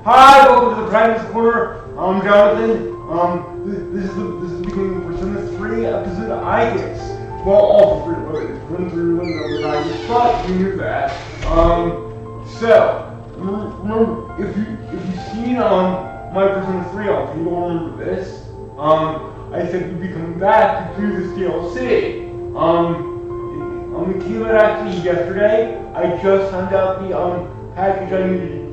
Hi, welcome to the Practice Corner. I'm Jonathan. This is the beginning of Persona 3 episode Aegis. Well, all three of it. Run through Windows Aegis, but you knew that. So remember, if you've seen my Persona 3 alpha, you'll remember this. I said we'd be coming back to do this DLC. It came out actually yesterday. I just found out the package I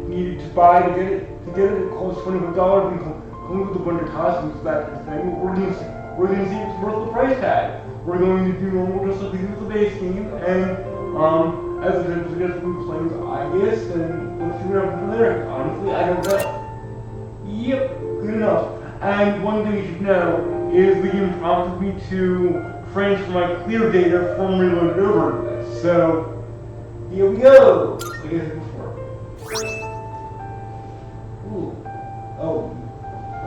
needed to buy to get it. It costs $25 and comes with a bunch of costumes, that kind of thing. We're gonna see if it's worth the price tag. We're going to do normal just like we do with the base game, and as the time suggests, we're playing Aegis, and we'll see what happens from there. Honestly, I don't know. Yep, good enough. And one thing you should know is the game prompted me to transfer my clear data from Reloaded over to this. So here we go. Like I said before. Ooh. Oh.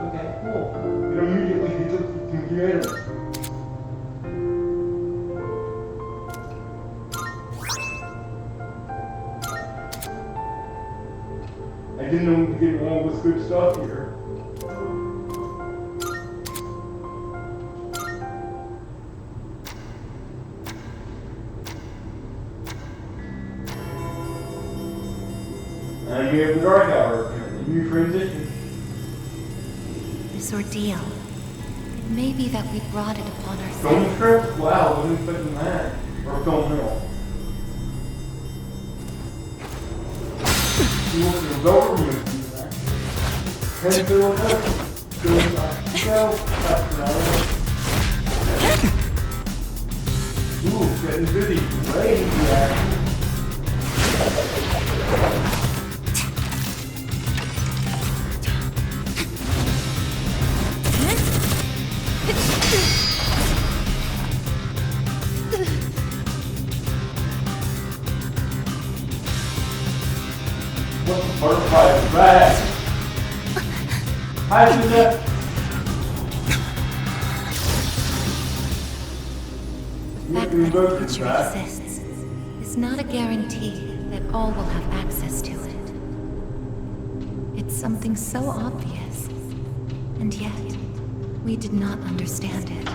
Okay, cool. It immediately hits up the computer. I didn't know we could get all this good stuff here. And we have the Dark Hour, a new transition. This ordeal, it may be that we brought it upon ourselves. Film trip? Wow, wasn't expecting that. Or film mill. You want to go over me with that? Head to the left. Go back. Go. Back. Ooh, getting busy. Ready for that. What the butterfly is that? Hi, Susan. The fact that a creature exists is not a guarantee that all will have access to it. It's something so obvious, and yet we did not understand it.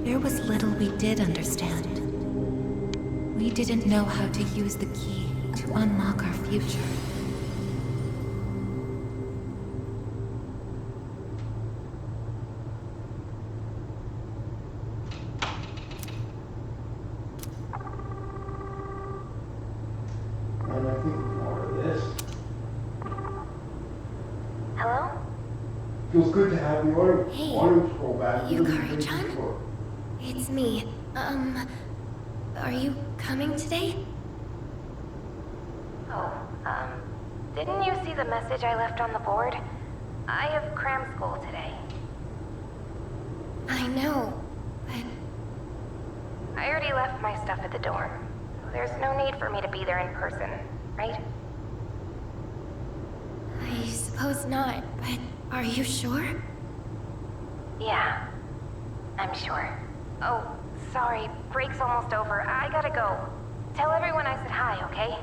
There was little we did understand. We didn't know how to use the key to unlock our future. And I think more of this. Hello? Feels good to have the audio scroll back. Yukari-chan? It's me. Are you coming today? Oh, didn't you see the message I left on the board? I have cram school today. I know, but I already left my stuff at the dorm. There's no need for me to be there in person, right? I suppose not, but are you sure? Yeah, I'm sure. Oh, sorry, break's almost over. I gotta go. Tell everyone I said hi, okay?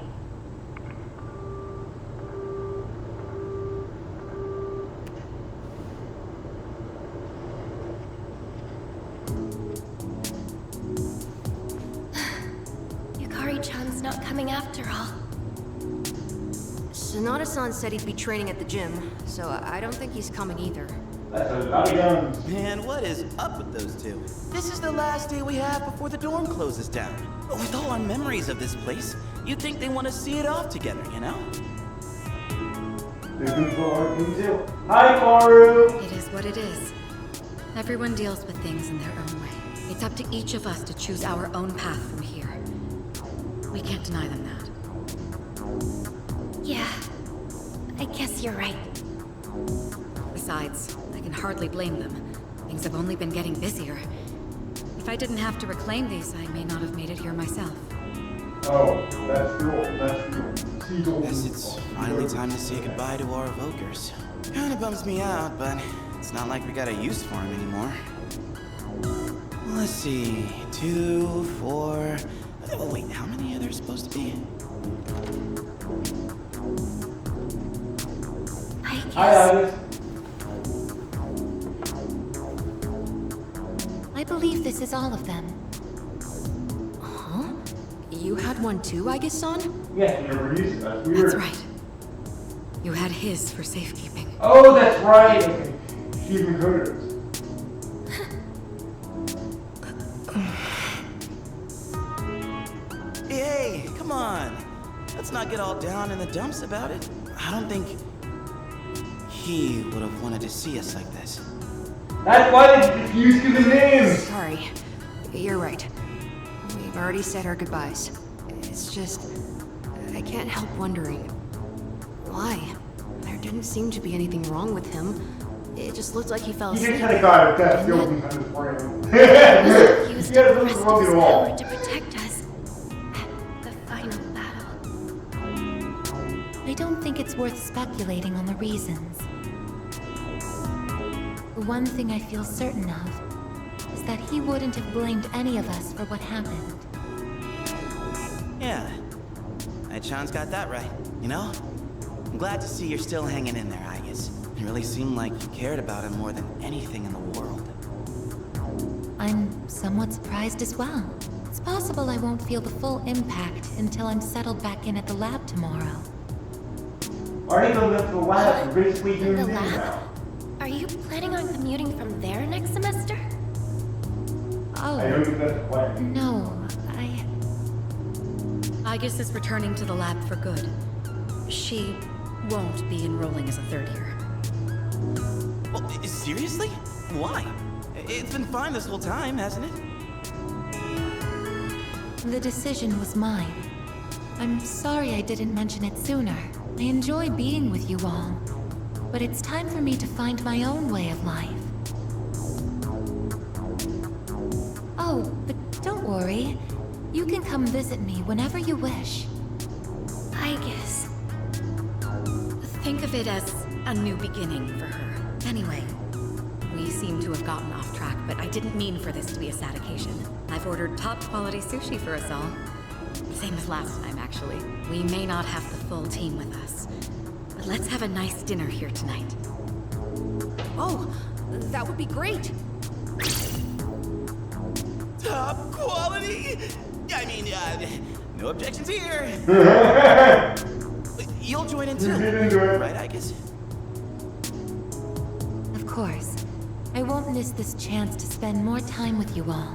Yukari-chan's not coming after all. Sonata-san said he'd be training at the gym, so I don't think he's coming either. That's a lot of guns. Man, what is up with those two? This is the last day we have before the dorm closes down. With all our memories of this place, you'd think they want to see it off together, you know? They're good for our team too. Hi, Maru! It is what it is. Everyone deals with things in their own way. It's up to each of us to choose our own path from here. We can't deny them that. Yeah, I guess you're right. Besides, I can hardly blame them. Things have only been getting busier. If I didn't have to reclaim these, I may not have made it here myself. Oh, that's cool. That's cool. Guess it's finally time to say goodbye to our evokers. Kinda bums me out, but it's not like we got a use for them anymore. Let's see, 2, 4... Oh, wait, how many are there supposed to be? Hi, Alice. I believe this is all of them. Huh? You had one too, Aigis-san? Yeah, you never used it. That's weird. That's right. You had his for safekeeping. Oh, that's right. Okay. She even coded us. Hey, come on. Let's not get all down in the dumps about it. I don't think he would have wanted to see us like this. That's why they refused to give the names. Sorry. You're right. We've already said our goodbyes. It's just... I can't help wondering... why? There didn't seem to be anything wrong with him. It just looked like he fell He asleep. just had a guy with that building on his brain. He used He the had a rest little of his rugged wall. power to protect us. At the final battle. I don't think it's worth speculating on the reasons. The one thing I feel certain of is that he wouldn't have blamed any of us for what happened. Yeah. Aichan's got that right, you know? I'm glad to see you're still hanging in there, Aigis. It really seemed like you cared about him more than anything in the world. I'm somewhat surprised as well. It's possible I won't feel the full impact until I'm settled back in at the lab tomorrow. Already going up to the lab. We're basically doing The things lab? now. Are you planning on commuting from there next semester? Oh, I don't think that's the plan. no, Aigis is returning to the lab for good. She won't be enrolling as a third year. Well, seriously? Why? It's been fine this whole time, hasn't it? The decision was mine. I'm sorry I didn't mention it sooner. I enjoy being with you all. But it's time for me to find my own way of life. Oh, but don't worry. You can come visit me whenever you wish. I guess. Think of it as a new beginning for her. Anyway, we seem to have gotten off track, but I didn't mean for this to be a sad occasion. I've ordered top-quality sushi for us all. Same as last time, actually. We may not have the full team with us. But let's have a nice dinner here tonight. Oh, that would be great. Top quality? I mean, no objections here. You'll join in too, You did enjoy it. right, Aigis? Of course. I won't miss this chance to spend more time with you all.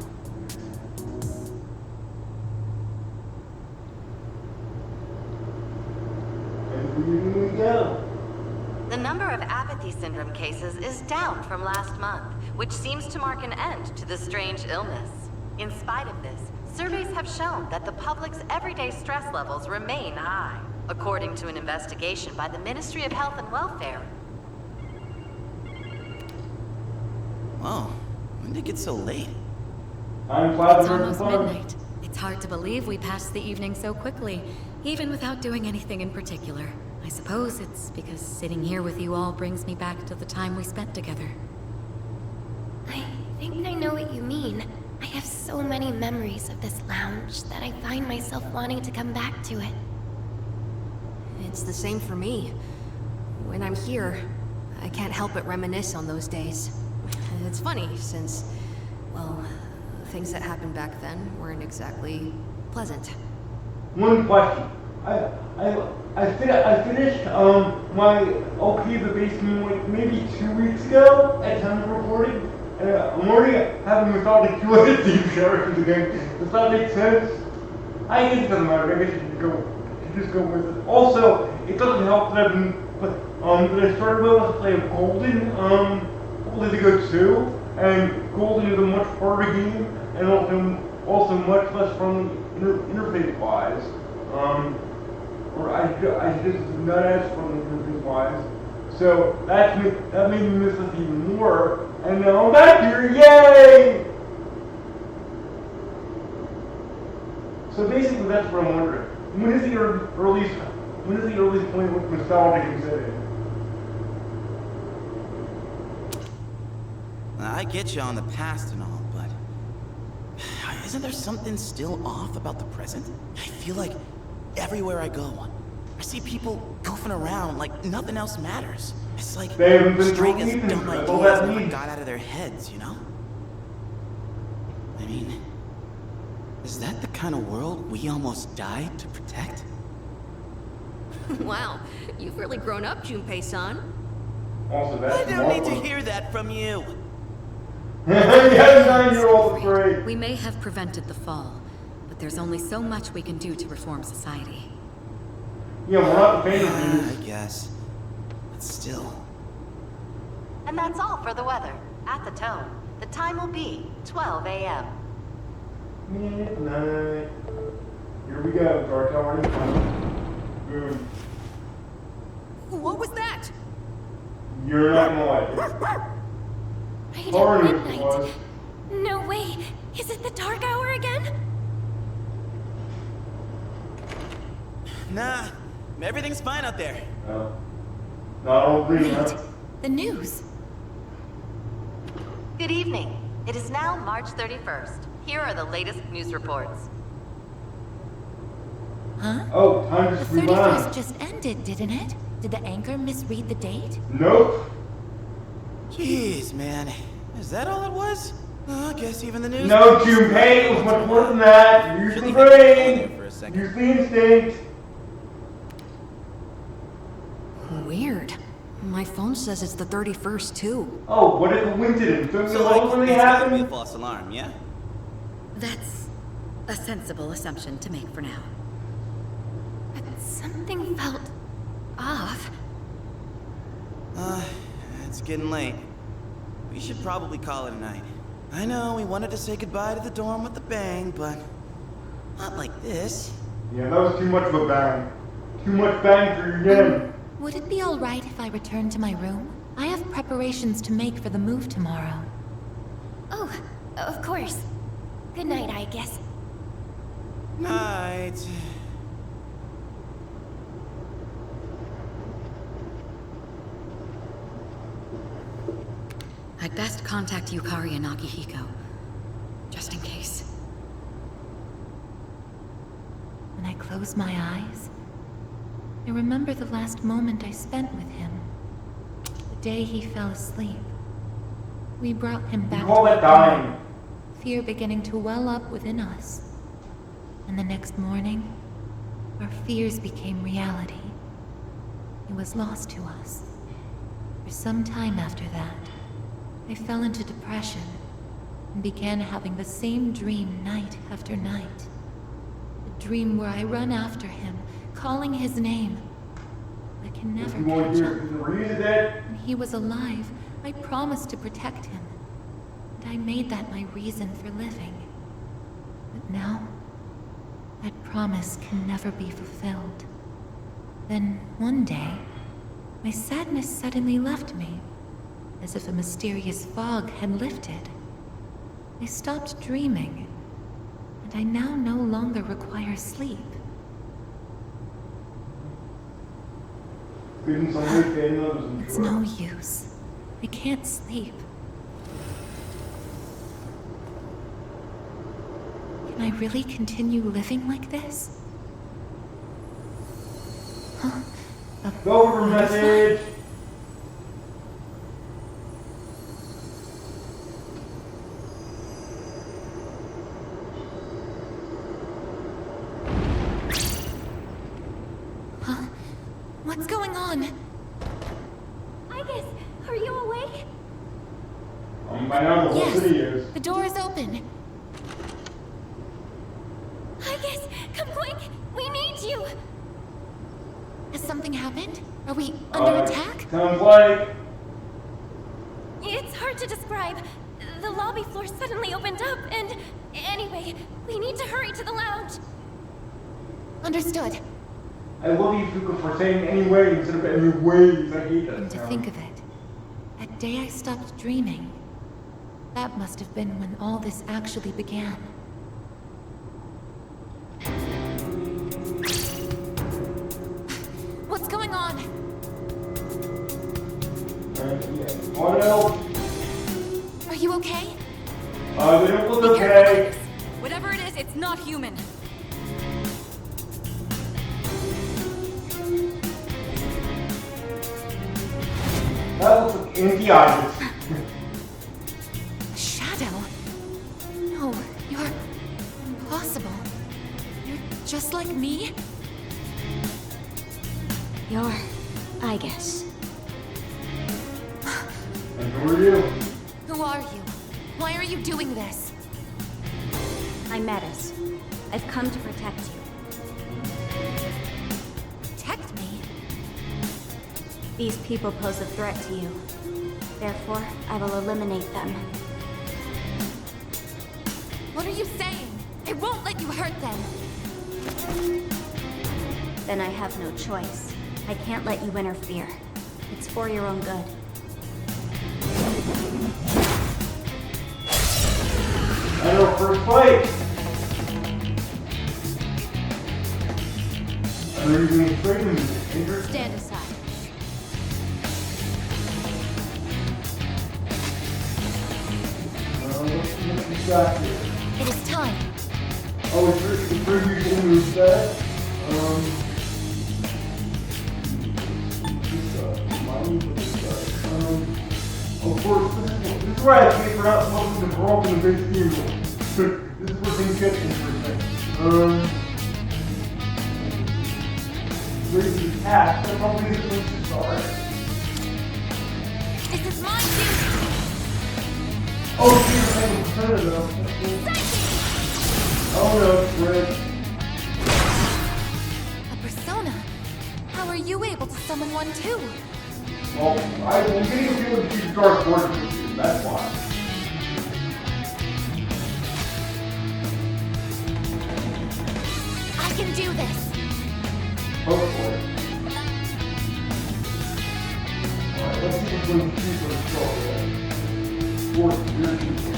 And we go. The number of apathy syndrome cases is down from last month, which seems to mark an end to the strange illness. In spite of this, surveys have shown that the public's everyday stress levels remain high, according to an investigation by the Ministry of Health and Welfare. Whoa, when did it get so late? I'm glad It's we're almost fun. midnight. It's hard to believe we passed the evening so quickly, even without doing anything in particular. I suppose it's because sitting here with you all brings me back to the time we spent together. I think I know what you mean. I have so many memories of this lounge that I find myself wanting to come back to it. It's the same for me. When I'm here, I can't help but reminisce on those days. And it's funny, since, well, things that happened back then weren't exactly pleasant. One question. I finished my LP the basement like maybe 2 weeks ago at time of recording. And I'm already having mythology theme characters again. Does that make sense? I guess it doesn't matter. I guess you should just go with it. Also, it doesn't help that that I started with a play of Golden. Golden is good too, and Golden is a much harder game, and also much less friendly interface wise. Or I just not as friendly interface wise. So that made me miss it even more. And now I'm back here, yay! So basically, that's what I'm wondering. When is the earliest point with nostalgia can set in? I get you on the past and all, but isn't there something still off about the present? I feel like everywhere I go, I see people goofing around like nothing else matters. It's like They haven't been straight through as anything, dumb that's all ideas that never means. got out of their heads, you know? I mean, is that the kind of world we almost died to protect? Wow, you've really grown up, Junpei-san. Also, I that's don't need to Marvel. hear that from you. Yeah, 9-year-old afraid. We may have prevented the fall, but there's only so much we can do to reform society. Yeah, we're not the I famous guess. But still. And that's all for the weather. At the tone, the time will be 12 a.m. Midnight. Here we go, Dark Tower incoming. Boom. What was that? You're not gonna like it. Right Sorry, at it midnight. was. No way. Is it the dark hour again? Nah, everything's fine out there. No. Not all green, huh? Wait. The news. Good evening. It is now March 31st. Here are the latest news reports. Huh? Oh, time The to rewind. 31st just ended, didn't it? Did the anchor misread the date? Nope. Jeez, man. Is that all it was? I guess even the news... No, Junpei, it was much more than that. Use the Shouldn't even be going there for a brain. second. Use the instinct. Weird. My phone says it's the 31st, too. Oh, what a coincidence. Don't you So, love when they it's gotta be a happen? false alarm, yeah? That's a sensible assumption to make for now. But something felt off. It's getting late. We should probably call it a night. I know we wanted to say goodbye to the dorm with a bang, but not like this. Yeah, that was too much of a bang. Too much bang for your yen. Would it be all right if I returned to my room? I have preparations to make for the move tomorrow. Oh, of course. Good night, I guess. Night. I'd best contact Yukari and Akihiko, just in case. When I close my eyes, I remember the last moment I spent with him. The day he fell asleep. We brought him back You call to that our dying? room, fear beginning to well up within us. And the next morning, our fears became reality. He was lost to us. For some time after that, I fell into depression and began having the same dream night after night. A dream where I run after him, calling his name. I can If never you want catch to up. hear the reason that, When he was alive, I promised to protect him. And I made that my reason for living. But now, that promise can never be fulfilled. Then, one day, my sadness suddenly left me, as if a mysterious fog had lifted. I stopped dreaming, and I now no longer require sleep. feeding somebody, feeding others, and It's no use. I can't sleep. Can I really continue living like this? Huh? Go over message. Huh? What's going on? I guess, are you awake? By now the whole Yes. city is. The door is open. I guess, come quick! We need you! Has something happened? Are we under attack? Sounds like. It's hard to describe. The lobby floor suddenly opened up, and anyway, we need to hurry to the lounge. Understood. I love you, Fuka, for saying anyway instead of anyways. I hate that And to sound. think of it, that day I stopped dreaming, that must have been when all this actually began. What's going on? What else? Are you okay? They don't Be look careful, okay. Linus. Whatever it is, it's not human. Antiochus. Shadow? No, you're impossible. You're just like me? You're, I guess. And who are you? Who are you? Why are you doing this? I'm Metis. I've come to protect you. Protect me? These people pose a threat to you. Therefore, I will eliminate them. What are you saying? I won't let you hurt them. Then I have no choice. I can't let you interfere. It's for your own good. I know first place. I know you're doing training. Andrew. Stand aside. What you got here? It is time. Oh, it's the previous move set. Of course, this is where I pay for not smoking the wrong in the big steamroll. This is where things get interesting. Where's the cat? That probably is the place to start. This is my duty. Oh, geez, I haven't heard of them. Oh no, it's red. A persona? How are you able to summon one too? Well, I'm getting a feeling that you dark work with you, that's why. I can do this. Hopefully. Alright, let's see if we can keep it control. Force your people.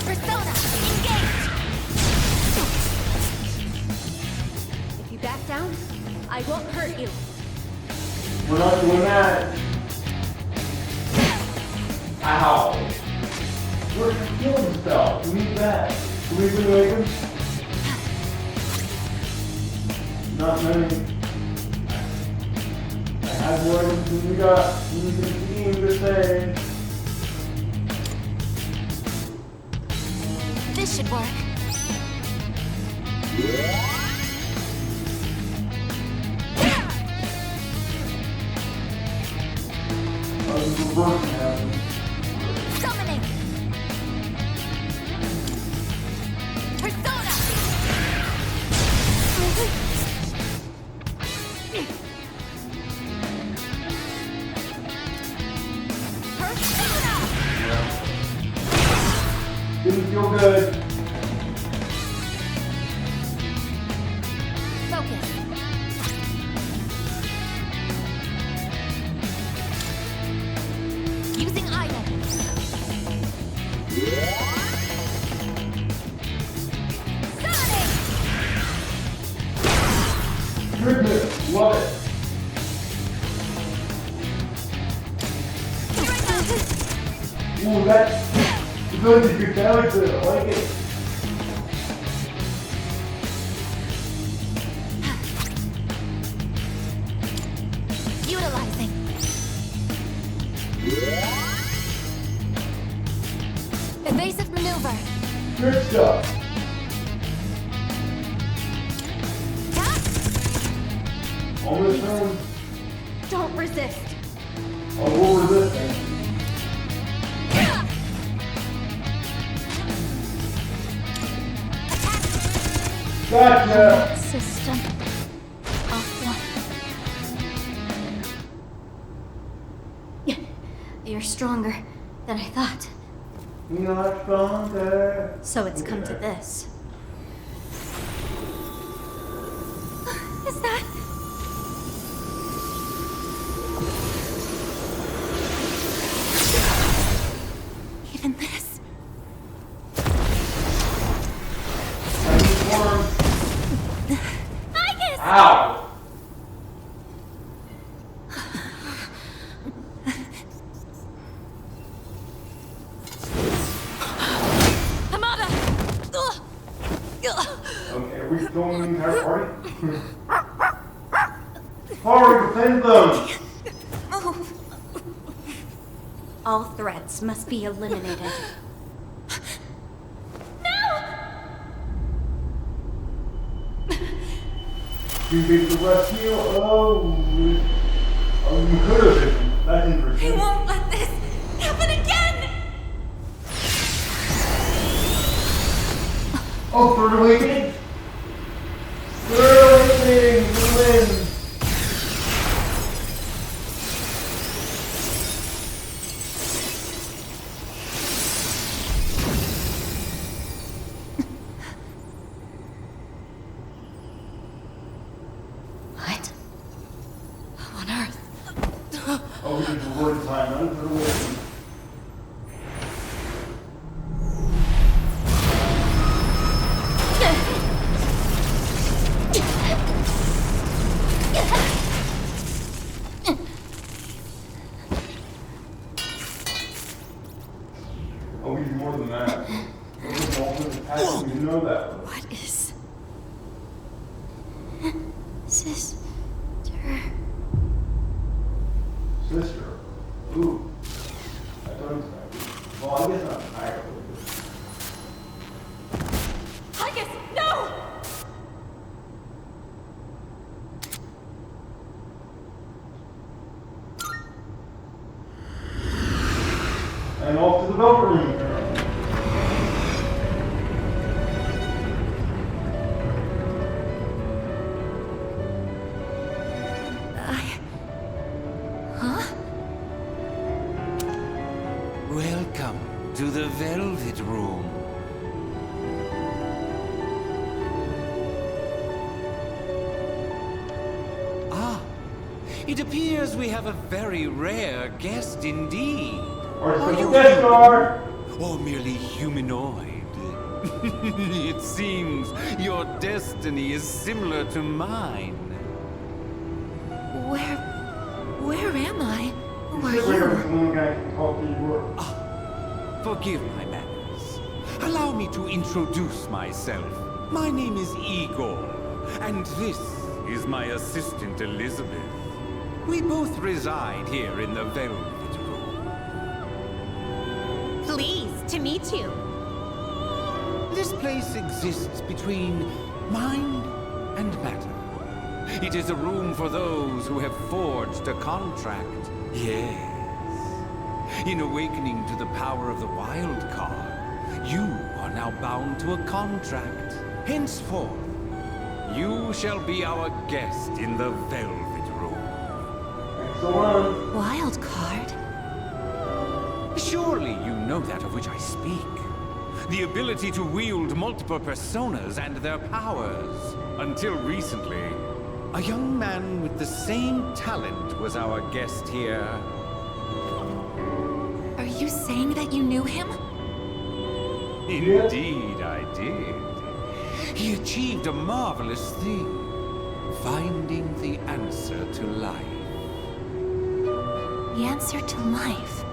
Persona, engage! If you back down, I won't hurt you. We're not doing that. Ow. Where's your healing spell? We need that. Can we relate him? Not many. I have more than we got. We need to team to say. This should work. Reverse happened. Summoning! Persona! Persona! Didn't feel good. Focus. Using item. Sonic! Goodness, love it. Ooh, that's good. You can balance it. I like it. Utilizing. Evasive maneuver. Good stuff. Tap. Almost done. Don't resist. I will resist it. Gotcha. System. Offline. You're stronger than I thought. You're not stronger. So it's come to this. Is that? Even this? I need one. Icus! Ow. Hamada! Okay, are we going the entire party? Hurry, defend them! Move! All threats must be eliminated. You did the rescue? Oh, you could have been. That's interesting. I won't let this happen again! Oh, Third Awakening? Third Awakening! You win! What? On Earth? Oh, we did the word time, not Third Awakening. Oh, we did more than that. We did multiple attacks, we didn't know that. What is... Sister. Sister. Ooh. I don't expect. Well, I guess not entirely. Tychus, no! And off to the Velvet Room. Huh? Welcome to the Velvet Room. Ah, it appears we have a very rare guest indeed. Or Are special you guest human? star. Or merely humanoid? It seems your destiny is similar to mine. Where am I? Who are Where was you? the one guy who talked to you? Forgive my manners. Allow me to introduce myself. My name is Igor, and this is my assistant Elizabeth. We both reside here in the Velvet Room. Pleased to meet you. This place exists between mind and matter. It is a room for those who have forged a contract. Yes. In awakening to the power of the wild card, you are now bound to a contract. Henceforth, you shall be our guest in the Velvet Room. Excellent. Wild card? Surely you know that of which I speak. The ability to wield multiple personas and their powers. Until recently, a young man with the same talent was our guest here. Are you saying that you knew him? Indeed, I did. He achieved a marvelous thing, finding the answer to life. The answer to life?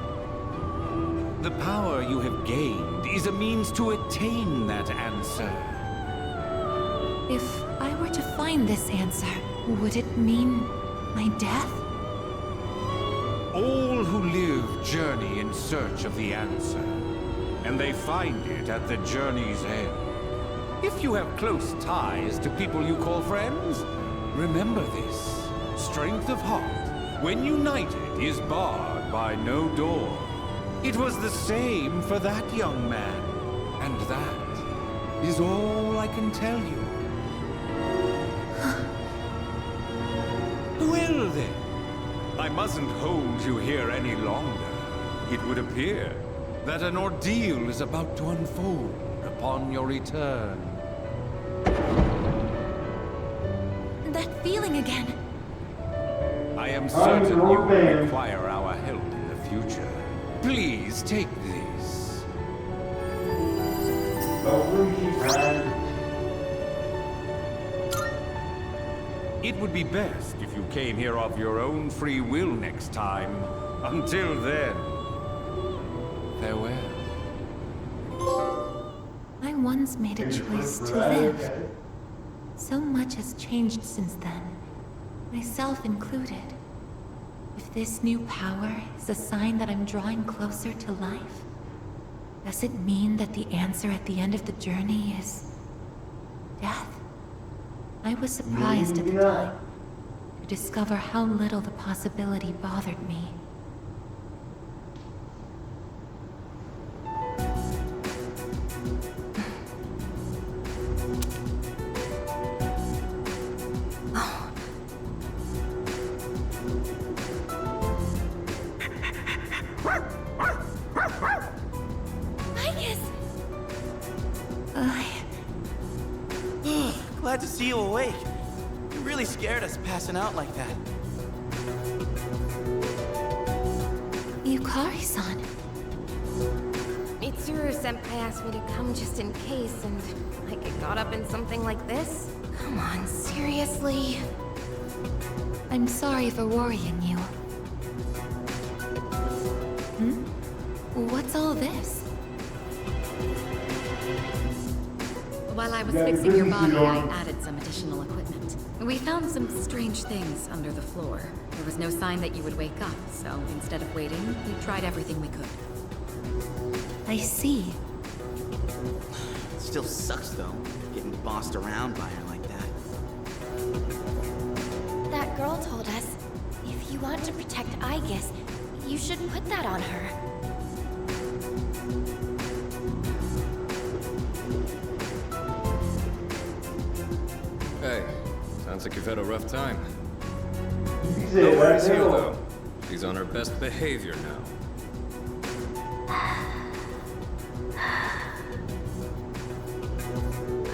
The power you have gained is a means to attain that answer. If I were to find this answer, would it mean my death? All who live journey in search of the answer, and they find it at the journey's end. If you have close ties to people you call friends, remember this. Strength of heart, when united, is barred by no door. It was the same for that young man, and that is all I can tell you. Well then, I mustn't hold you here any longer. It would appear that an ordeal is about to unfold upon your return. That feeling again. I am certain you your will man. require our help in the future. Please take this. Velvet Room keeps riding. It would be best if you came here of your own free will next time. Until then, farewell. I once made a choice to live. So much has changed since then, myself included. If this new power is a sign that I'm drawing closer to life, does it mean that the answer at the end of the journey is death? I was surprised at the time to discover how little the possibility bothered me. Glad to see you awake. You really scared us passing out like that. Yukari-san. Mitsuru-senpai asked me to come just in case, and I get caught up in something like this? Come on, seriously? I'm sorry for worrying you. What's all this? While I was fixing your body, I added some additional equipment. We found some strange things under the floor. There was no sign that you would wake up, so instead of waiting, we tried everything we could. I see. It still sucks, though, getting bossed around by her like that. That girl told us, if you want to protect Aegis, you should put that on her. Hey, sounds like you've had a rough time. No No worries here, though. She's on her best behavior now.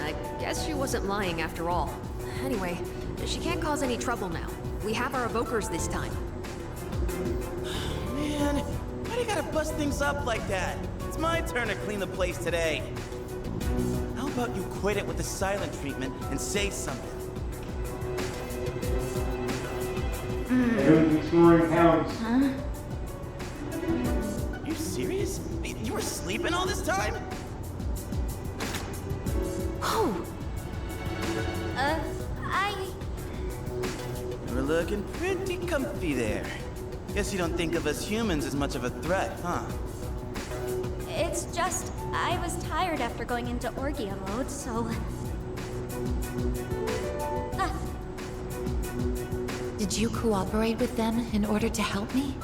I guess she wasn't lying after all. Anyway, she can't cause any trouble now. We have our evokers this time. Man, why do you gotta bust things up like that? It's my turn to clean the place today. How about you quit it with the silent treatment and say something? I don't think snoring counts. You serious? You were sleeping all this time? Oh! You're looking pretty comfy there. Guess you don't think of us humans as much of a threat, huh? It's just, I was tired after going into Orgia mode, so... Did you cooperate with them in order to help me?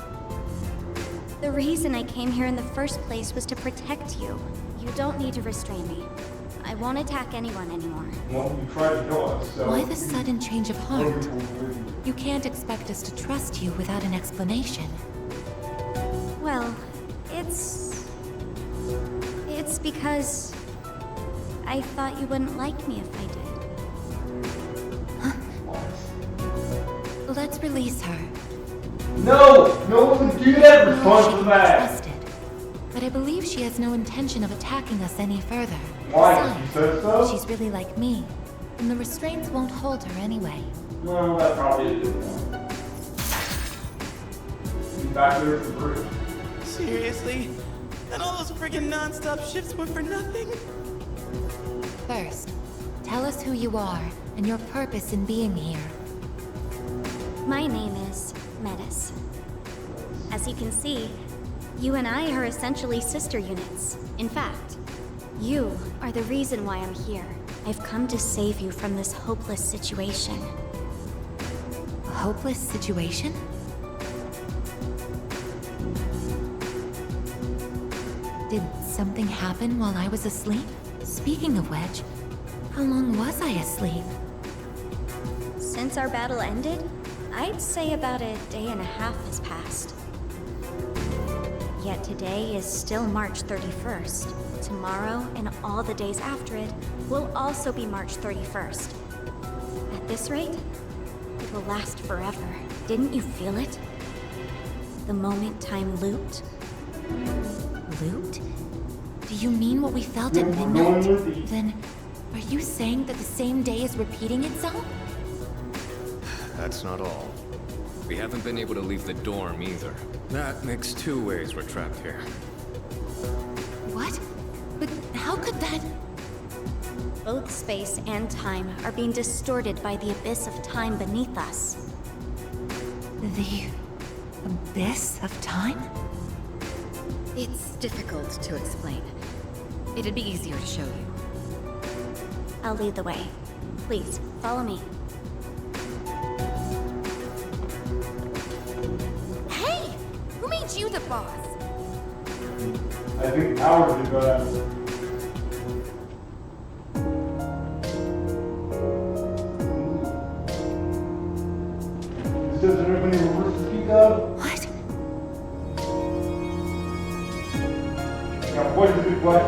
The reason I came here in the first place was to protect you. You don't need to restrain me. I won't attack anyone anymore. Well, you tried to kill us, so... Why the sudden change of heart? You can't expect us to trust you without an explanation. Well, it's because... I thought you wouldn't like me if I did. Let's release her. No! No one would do that in response to that! Trusted. But I believe she has no intention of attacking us any further. Why? Besides, You said so? she's really like me, and the restraints won't hold her anyway. No, that probably is a good one. He's back there for free. Seriously? And all those friggin' non-stop shifts were for nothing? First, tell us who you are and your purpose in being here. My name is Metis. As you can see, you and I are essentially sister units. In fact, you are the reason why I'm here. I've come to save you from this hopeless situation. A hopeless situation? Did something happen while I was asleep? Speaking of which, how long was I asleep? Since our battle ended, I'd say about a day and a half has passed. Yet today is still March 31st. Tomorrow and all the days after it will also be March 31st. At this rate, it will last forever. Didn't you feel it? The moment time looped. Looped? Do you mean what we felt at midnight? Then, are you saying that the same day is repeating itself? That's not all. We haven't been able to leave the dorm either. That makes two ways we're trapped here. What? But how could that... Both space and time are being distorted by the abyss of time beneath us. Abyss of time? It's difficult to explain. It'd be easier to show you. I'll lead the way. Please, follow me. Hey! Who made you the boss? I think Howard did that. Does everybody reverse the speak up? What? Now, what is it, what?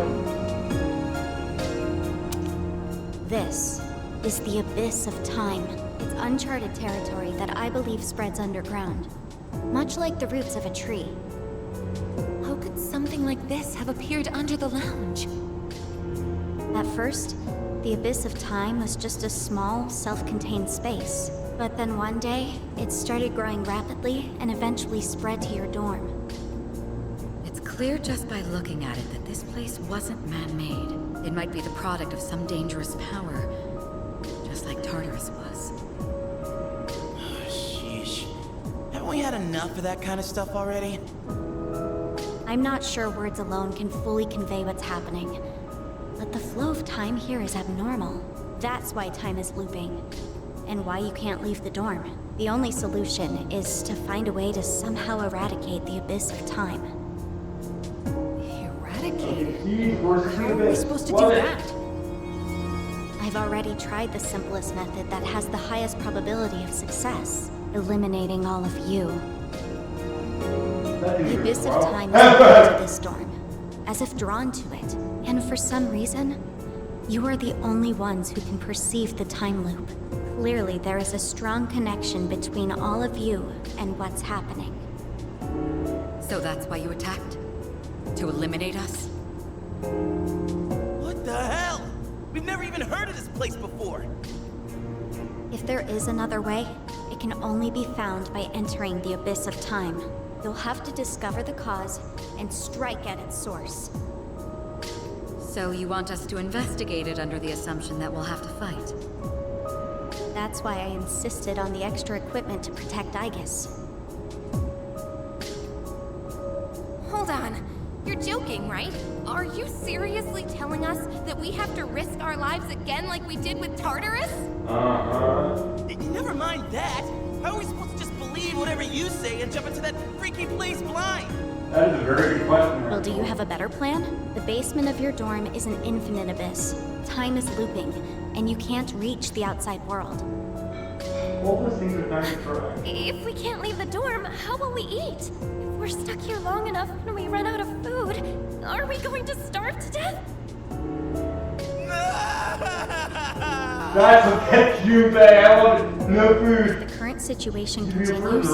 This is the Abyss of Time. It's uncharted territory that I believe spreads underground, much like the roots of a tree. How could something like this have appeared under the lounge? At first, the Abyss of Time was just a small, self-contained space. But then one day, it started growing rapidly and eventually spread to your dorm. It's clear just by looking at it that this place wasn't man-made. It might be the product of some dangerous power, just like Tartarus was. Sheesh. Haven't we had enough of that kind of stuff already? I'm not sure words alone can fully convey what's happening. But the flow of time here is abnormal. That's why time is looping. And why you can't leave the dorm. The only solution is to find a way to somehow eradicate the Abyss of Time. Eradicate it? How How are we supposed to do that? I've already tried the simplest method that has the highest probability of success. Eliminating all of you. The Abyss of Time is drawn to this dorm. As if drawn to it. And for some reason, you are the only ones who can perceive the time loop. Clearly, there is a strong connection between all of you and what's happening. So that's why you attacked? To eliminate us? What the hell? We've never even heard of this place before. If there is another way, it can only be found by entering the Abyss of Time. You'll have to discover the cause and strike at its source. So you want us to investigate it under the assumption that we'll have to fight? That's why I insisted on the extra equipment to protect Aegis. Hold on. You're joking, right? Are you seriously telling us that we have to risk our lives again like we did with Tartarus? Never mind that. How are we supposed to just believe whatever you say and jump into that freaky place blind? That is a very good question. Well, do you have a better plan? The basement of your dorm is an infinite abyss. Time is looping, and you can't reach the outside world. All those things are kind of correct. If we can't leave the dorm, how will we eat? If we're stuck here long enough and we run out of food, are we going to starve to death? That's what kept you back. I wanted no food. If the current situation continues,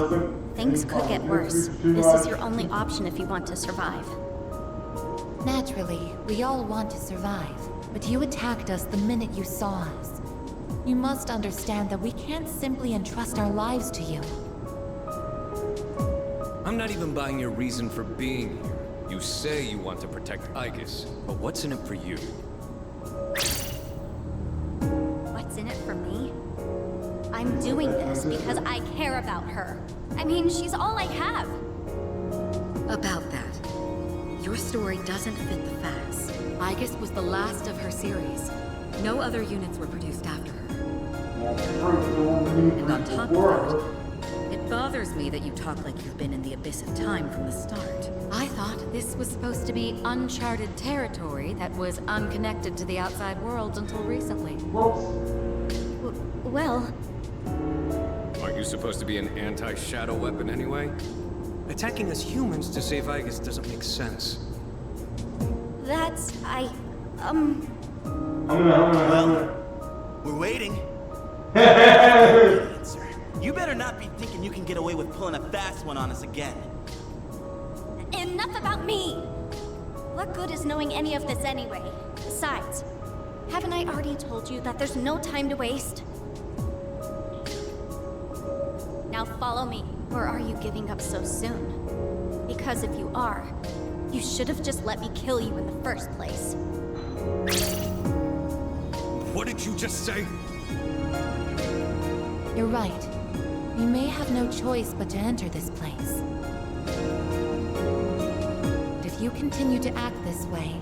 things could get worse. This is your only option if you want to survive. Naturally, we all want to survive, but you attacked us the minute you saw us. You must understand that we can't simply entrust our lives to you. I'm not even buying your reason for being here. You say you want to protect Aegis, but what's in it for you? What's in it for me? I'm doing this because I care about her. I mean, she's all I have. About that. Your story doesn't fit the facts. Aegis was the last of her series. No other units were produced after her. And on top of that, it bothers me that you talk like you've been in the Abyss of Time from the start. I thought this was supposed to be uncharted territory that was unconnected to the outside world until recently. Well, Aren't you supposed to be an anti-shadow weapon anyway? Attacking us humans to save Aegis doesn't make sense. that's... We're waiting. You better not be thinking you can get away with pulling a fast one on us again. Enough about me! What good is knowing any of this anyway? Besides, haven't I already told you that there's no time to waste? Now follow me, or are you giving up so soon? Because if you are, you should have just let me kill you in the first place. What did you just say? You're right. You may have no choice but to enter this place. But if you continue to act this way,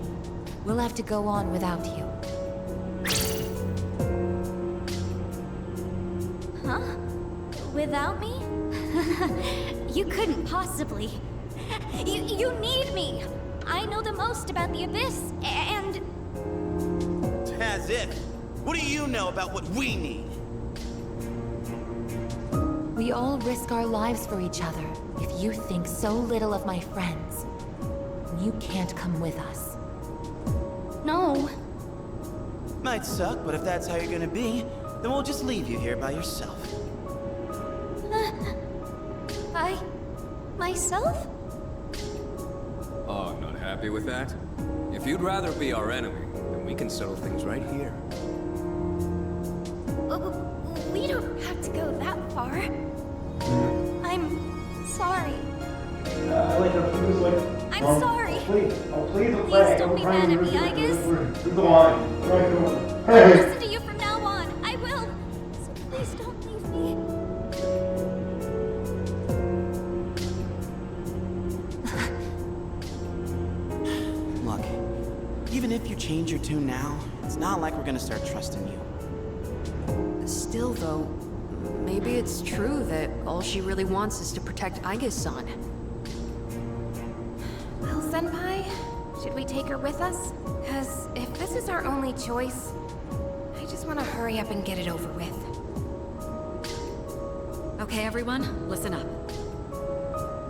we'll have to go on without you. Huh? Without me? You couldn't possibly. You need me! I know the most about the Abyss, and... As if. What do you know about what we need? We all risk our lives for each other. If you think so little of my friends, you can't come with us. No. Might suck, but if that's how you're gonna be, then we'll just leave you here by yourself. Myself? Oh, not happy with that? If you'd rather be our enemy, then we can settle things right here. We don't have to go that far. I'm sorry. I like her food, like. I'm sorry. Please the Please flag. don't be mad at me, Aigis. Through the line. Right through it. I'll Hey! listen to you from now on. I will. So please don't leave me. Look, even if you change your tune now, it's not like we're gonna start trusting you. Still, though, maybe it's true that all she really wants is to protect Aigis-san. Well, Senpai, should we take her with us? Because if this is our only choice, I just want to hurry up and get it over with. Okay, everyone, listen up.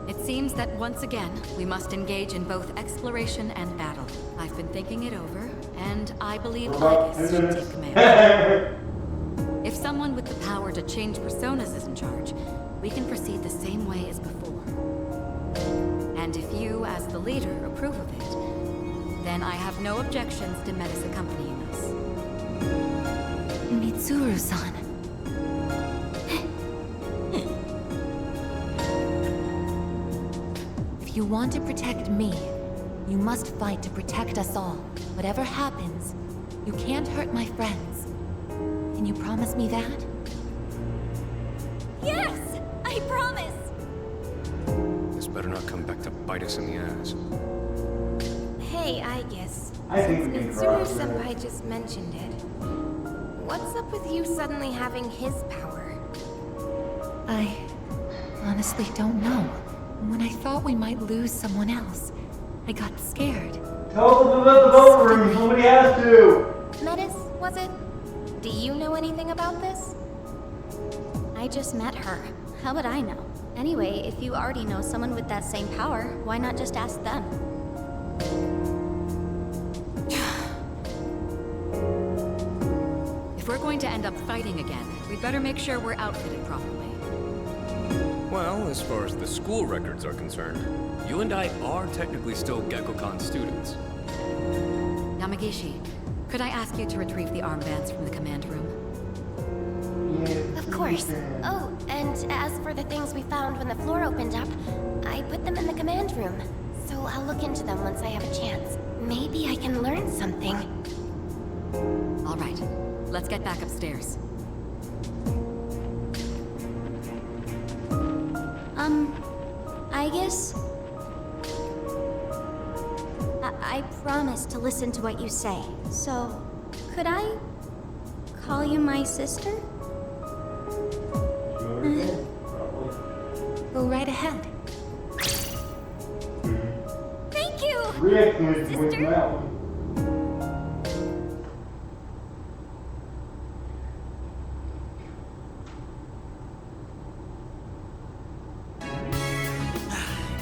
It seems that once again, we must engage in both exploration and battle. I've been thinking it over, and I believe Aigis should take command. If someone with the power to change personas is in charge, we can proceed the same way as before. And if you, as the leader, approve of it, then I have no objections to Metis accompanying us. Mitsuru-san. If you want to protect me, you must fight to protect us all. Whatever happens, you can't hurt my friends. Can you promise me that? Yes! I promise! This better not come back to bite us in the ass. Hey, Aigis. I think Since we can Mitsuru cross it. Senpai just mentioned it, what's up with you suddenly having his power? I honestly don't know. When I thought we might lose someone else, I got scared. Tell them about the vote room. Somebody has to. Metis, was it? Do you know anything about this? I just met her. How would I know? Anyway, if you already know someone with that same power, why not just ask them? If we're going to end up fighting again, we'd better make sure we're outfitted properly. Well, as far as the school records are concerned, you and I are technically still Gekkokan students. Yamagishi, could I ask you to retrieve the armbands from the command room? Of course. Oh, and as for the things we found when the floor opened up, I put them in the command room. So I'll look into them once I have a chance. Maybe I can learn something. All right, let's get back upstairs. Aigis? I promise to listen to what you say. So, could I call you my sister? Go right ahead. Thank you! Sister?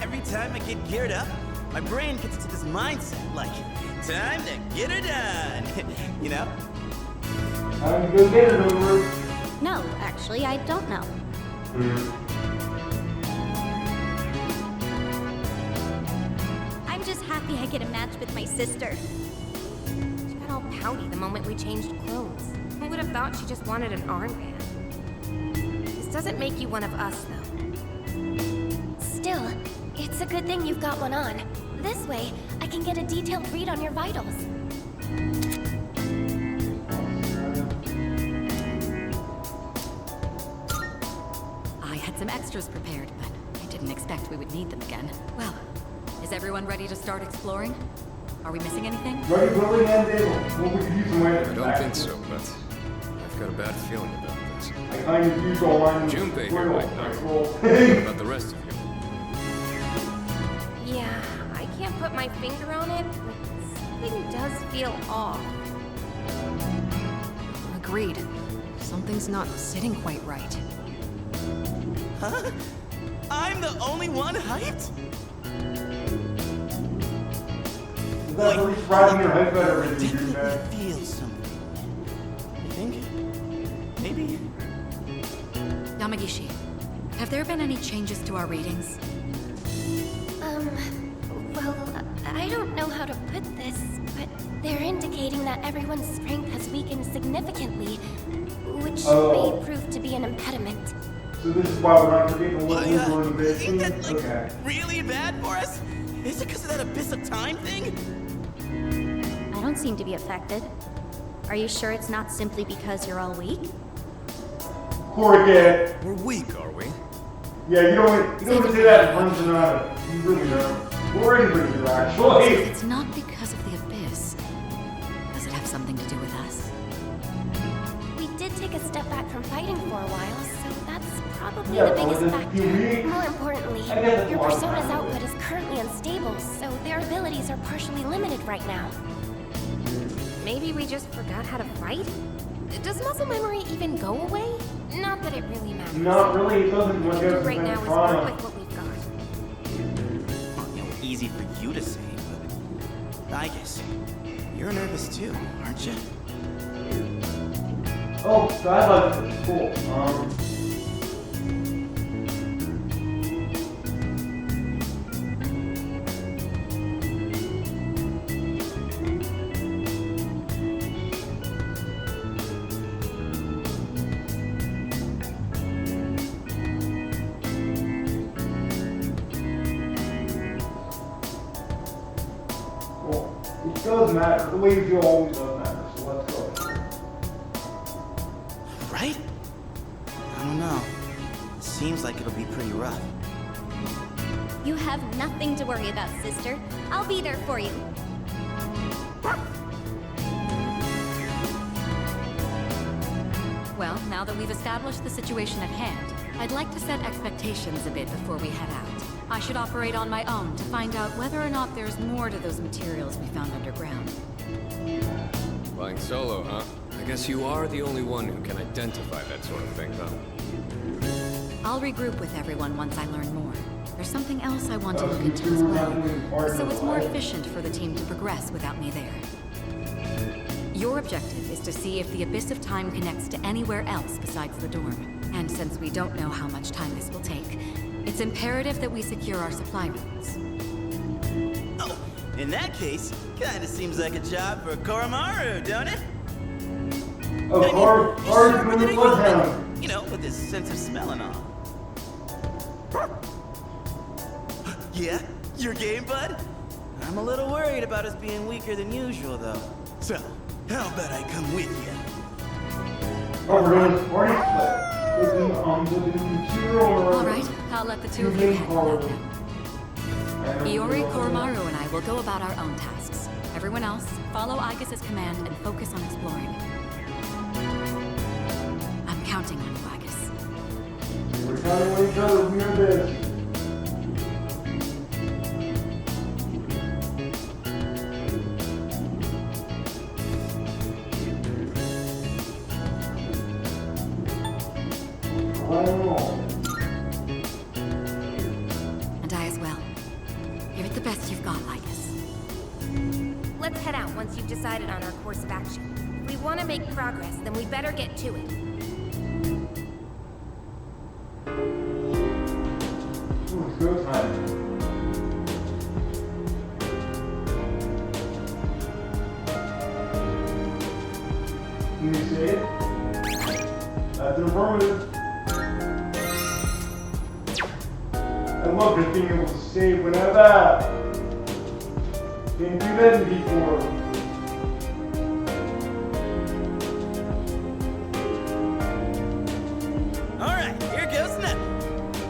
Every time I get geared up, my brain gets into this mindset, like, time to get it done. You know? Time to go get it over. No, actually, I don't know. I'm just happy I get a match with my sister. She got all pouty the moment we changed clothes. Who would have thought she just wanted an armband? This doesn't make you one of us, though. Still, it's a good thing you've got one on. This way, I can get a detailed read on your vitals. I some extras prepared, but I didn't expect we would need them again. Well, is everyone ready to start exploring? Are we missing anything? Ready, willing, and able. What would you use some way? I don't think so, but I've got a bad feeling about this. I kind of use all mine. Junpei here might know. What about the rest of you? Yeah, I can't put my finger on it, but something does feel off. Agreed. Something's not sitting quite right. Huh? I'm the only one hyped? That's at least riding your head better than you do, man. Definitely feel something. I think. Maybe. Yamagishi, have there been any changes to our readings? Well, I don't know how to put this, but they're indicating that everyone's strength has weakened significantly, which may prove to be an impediment. So this is why we're not getting a little in the bit. Ain't that like Okay. really bad for us? Is it because of that abyss of time thing? I don't seem to be affected. Are you sure it's not simply because you're all weak? Corrugate. We're weak, are we? Yeah, you don't say that in front of Sonata. You really don't. We're ready for you, actually. It's not because of the abyss. Does it have something to do with us? We did take a step back from fighting for a while, so that's probably Yeah, the but biggest with a factor. few weeks, More importantly, I guess it's your a long persona's time. output is currently unstable, so their abilities are partially limited right now. Maybe we just forgot how to fight? Does muscle memory even go away? Not that it really matters. Not really. It doesn't What look we at can do right now is work with what we've got. You know, easy for you to say, but I guess you're nervous too, aren't you? Oh, skylight is cool. Well, it does matter. The way you feel always does matter. So let's go. Right? I don't know. It seems like it'll be pretty rough. You have nothing to worry about, sister. I'll be there for you. Well, now that we've established the situation at hand, I'd like to set expectations a bit before we head out. I should operate on my own to find out whether or not there's more to those materials we found underground. Flying solo, huh? I guess you are the only one who can identify that sort of thing, huh? I'll regroup with everyone once I learn more. There's something else I want to look into as well, so it's more efficient for the team to progress without me there. Your objective is to see if the Abyss of Time connects to anywhere else besides the dorm. And since we don't know how much time this will take, it's imperative that we secure our supply routes. Oh, in that case, kinda seems like a job for Koromaru, don't it? Oh, I mean, Coro's he's sharper doing than the a bloodhound. human, you know, with his sense of smell and all. Yeah? Your game, bud? I'm a little worried about us being weaker than usual, though. So, how about I come with you? Oh, we're doing a party split. With the material or... Alright, I'll let the two of you handle that then. Iori, Koromaru, and I will go about our own tasks. Everyone else, follow Aigis' command and focus on exploring. I'm counting on you, Aigis. We're counting on each other. We are this. And I as well. Give it the best you've got, Aigis. Let's head out once you've decided on our course of action. If we want to make progress, then we better get to it. Ooh, it's go time. Can you see it? That's an affirmative. I love just being able to save whenever. Didn't do that before. Alright, here goes nothing.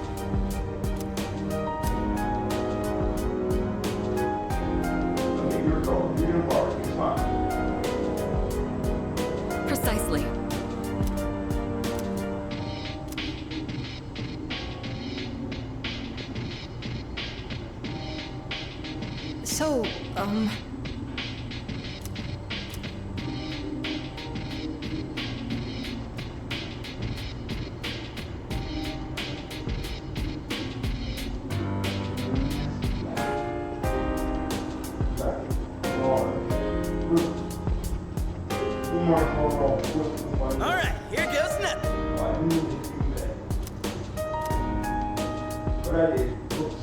So, Alright, here goes nothing. What I did, oops.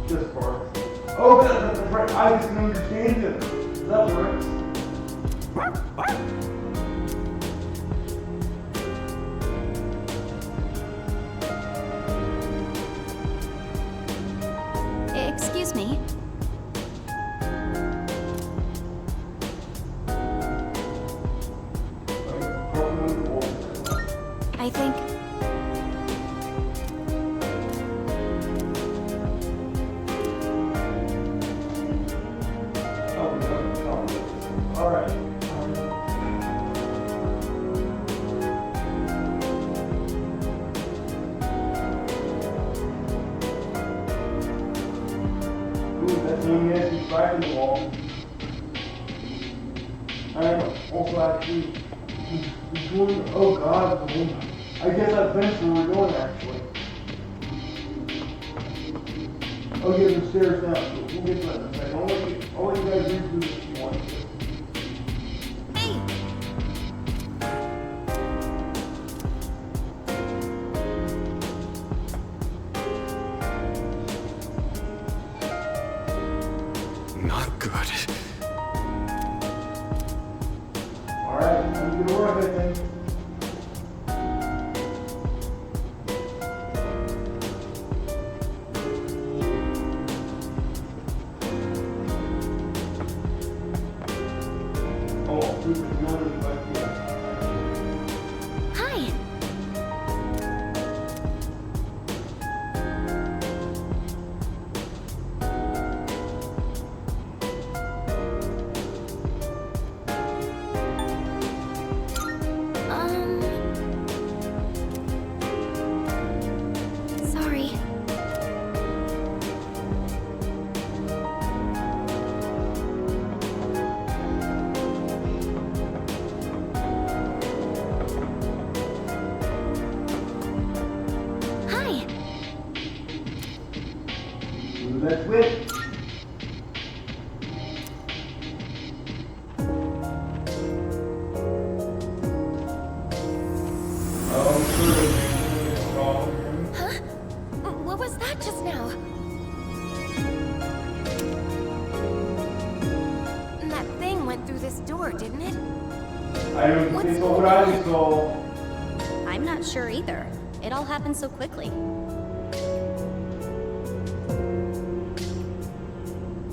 Just bark. Oh, that's right, I just didn't understand it. That works. Excuse me. I think... Alright. Ooh, that's one nasty crack in the wall. I'm also actually doing, oh god, I guess I've finished where we're going actually. Oh yeah, the stairs now, so we'll get to that in a second. I'll let you guys read through this if you want to. Hey! Not good. Alright, I'm gonna work, I think. Hi! Sorry. Hi! That's it. Huh? What was that just now? That thing went through this door, didn't it? I don't What's think so, going but I on? saw. I'm not sure either. It all happened so quickly.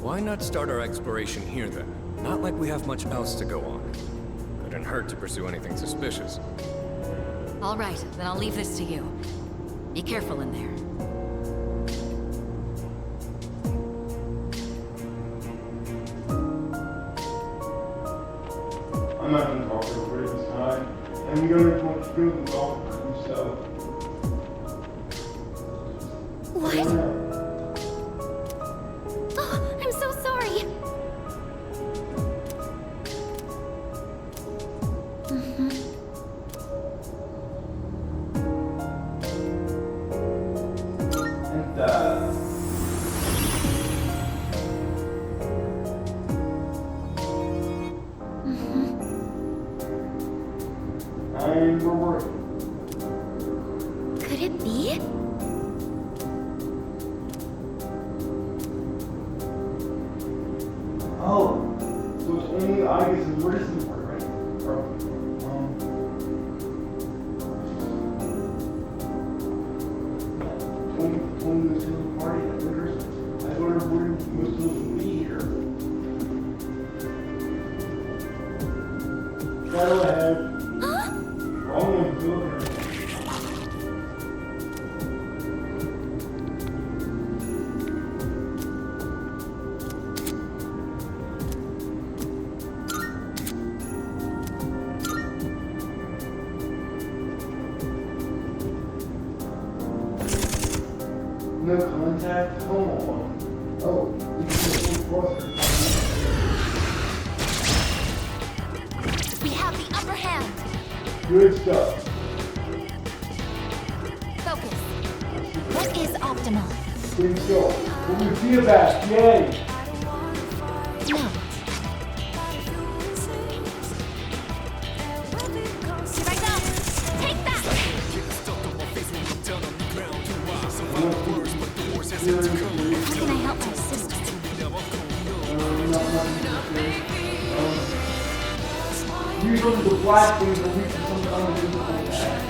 Why not start our exploration here then? Not like we have much else to go on. Couldn't hurt to pursue anything suspicious. All right, then I'll leave this to you. Be careful in there. I'm not gonna talk over it this time. And we don't have much to do with golf crew, so. What? Oh, I'm so sorry. And and we're working. Could it be? No contact? Come on. Oh, you can get a little closer. We have the upper hand. Good stuff. Focus. What is optimal? Think so. What we feel back, yay! No. Here I go. Take that. How can I help my sister? Usually the black things are weak to sometimes in the contact.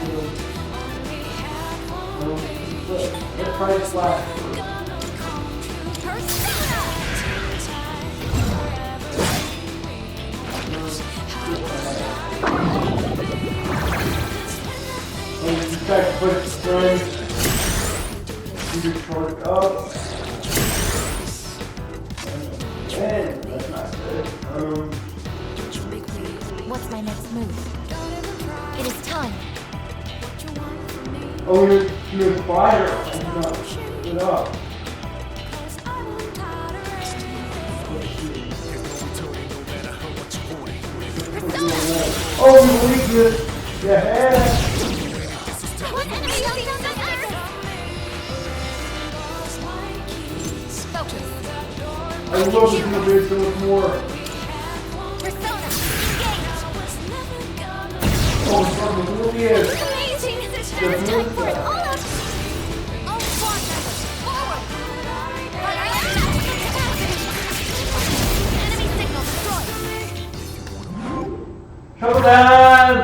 Let's try this black first. Just try to put it straight. You just short it up. And that's not good. What's my next move? It is time. Oh, you're fire. I'm not. Get up. Oh, you weakness. Yeah. What enemy is on the iris? Focus. I love this movie so much more. Persona. Engage. Oh, it's from the movie is. Amazing. Now it's time for it all out. All squad members, forward. Enemy signal destroyed. Come down!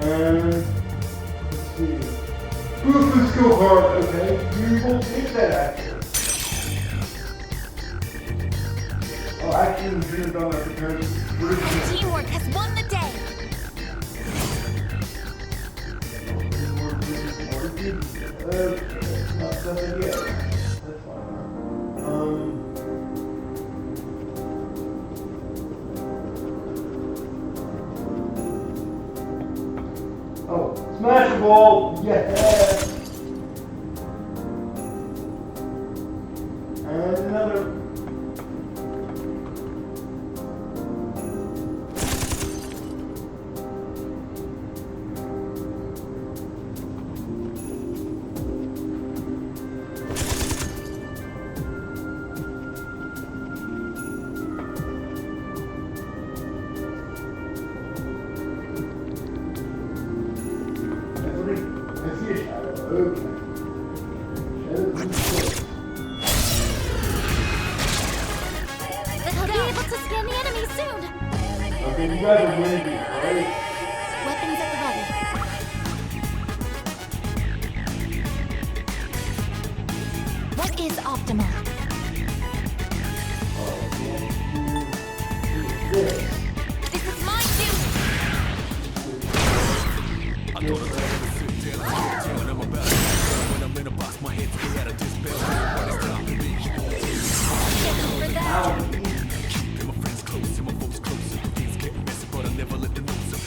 Let's see. Proof is still hard, okay? You will take that action. Oh, actually, we should have done that because Teamwork has won the day. Not nothing yet. That's fine. Oh, smashable! Yeah! And another. I see a shadow. Okay. Let's be able to scan the enemy soon. Okay, you guys are winning, right? Weapons at the ready. What is optimal? This is my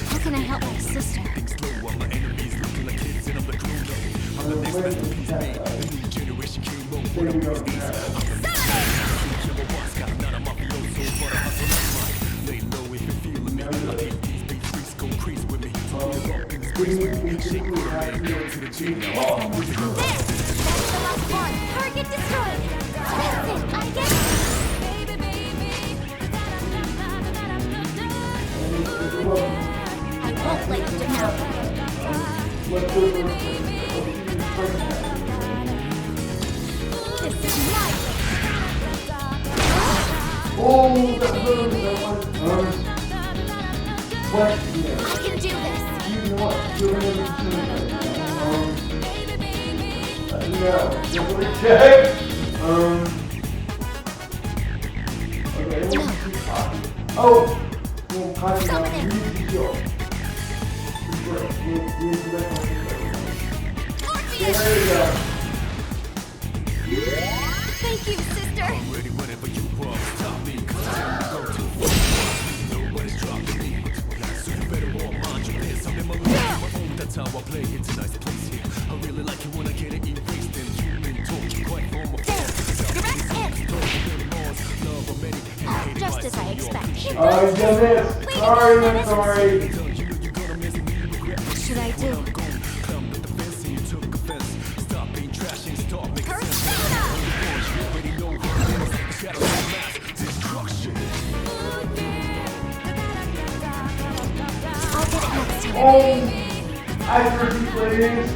How can I help my sister? Target destroyed! That's it, I get it! I won't let you down. This is my Oh, that's really that what? I can do this. You know what? You're gonna check. Okay, oh! Well, kind of you go. There you go. Thank you, sister. That's how I play. It's a nice place here. I really like it when I get it done this. Sorry, I'm sorry. What should I do? I'll get it next time. Oh, accuracy, please.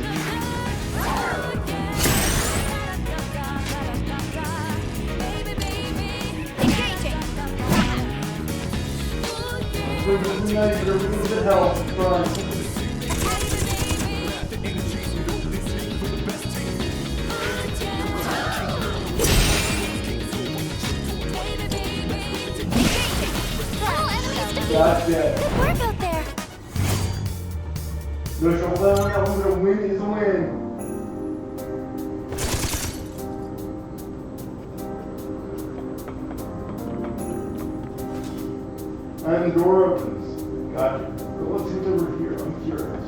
We're just nice, we're really good help. Fine. That's it. Work out there. There's a one that we're gonna win is a win. And the door opens. Gotcha. But let's see what's over here. I'm curious.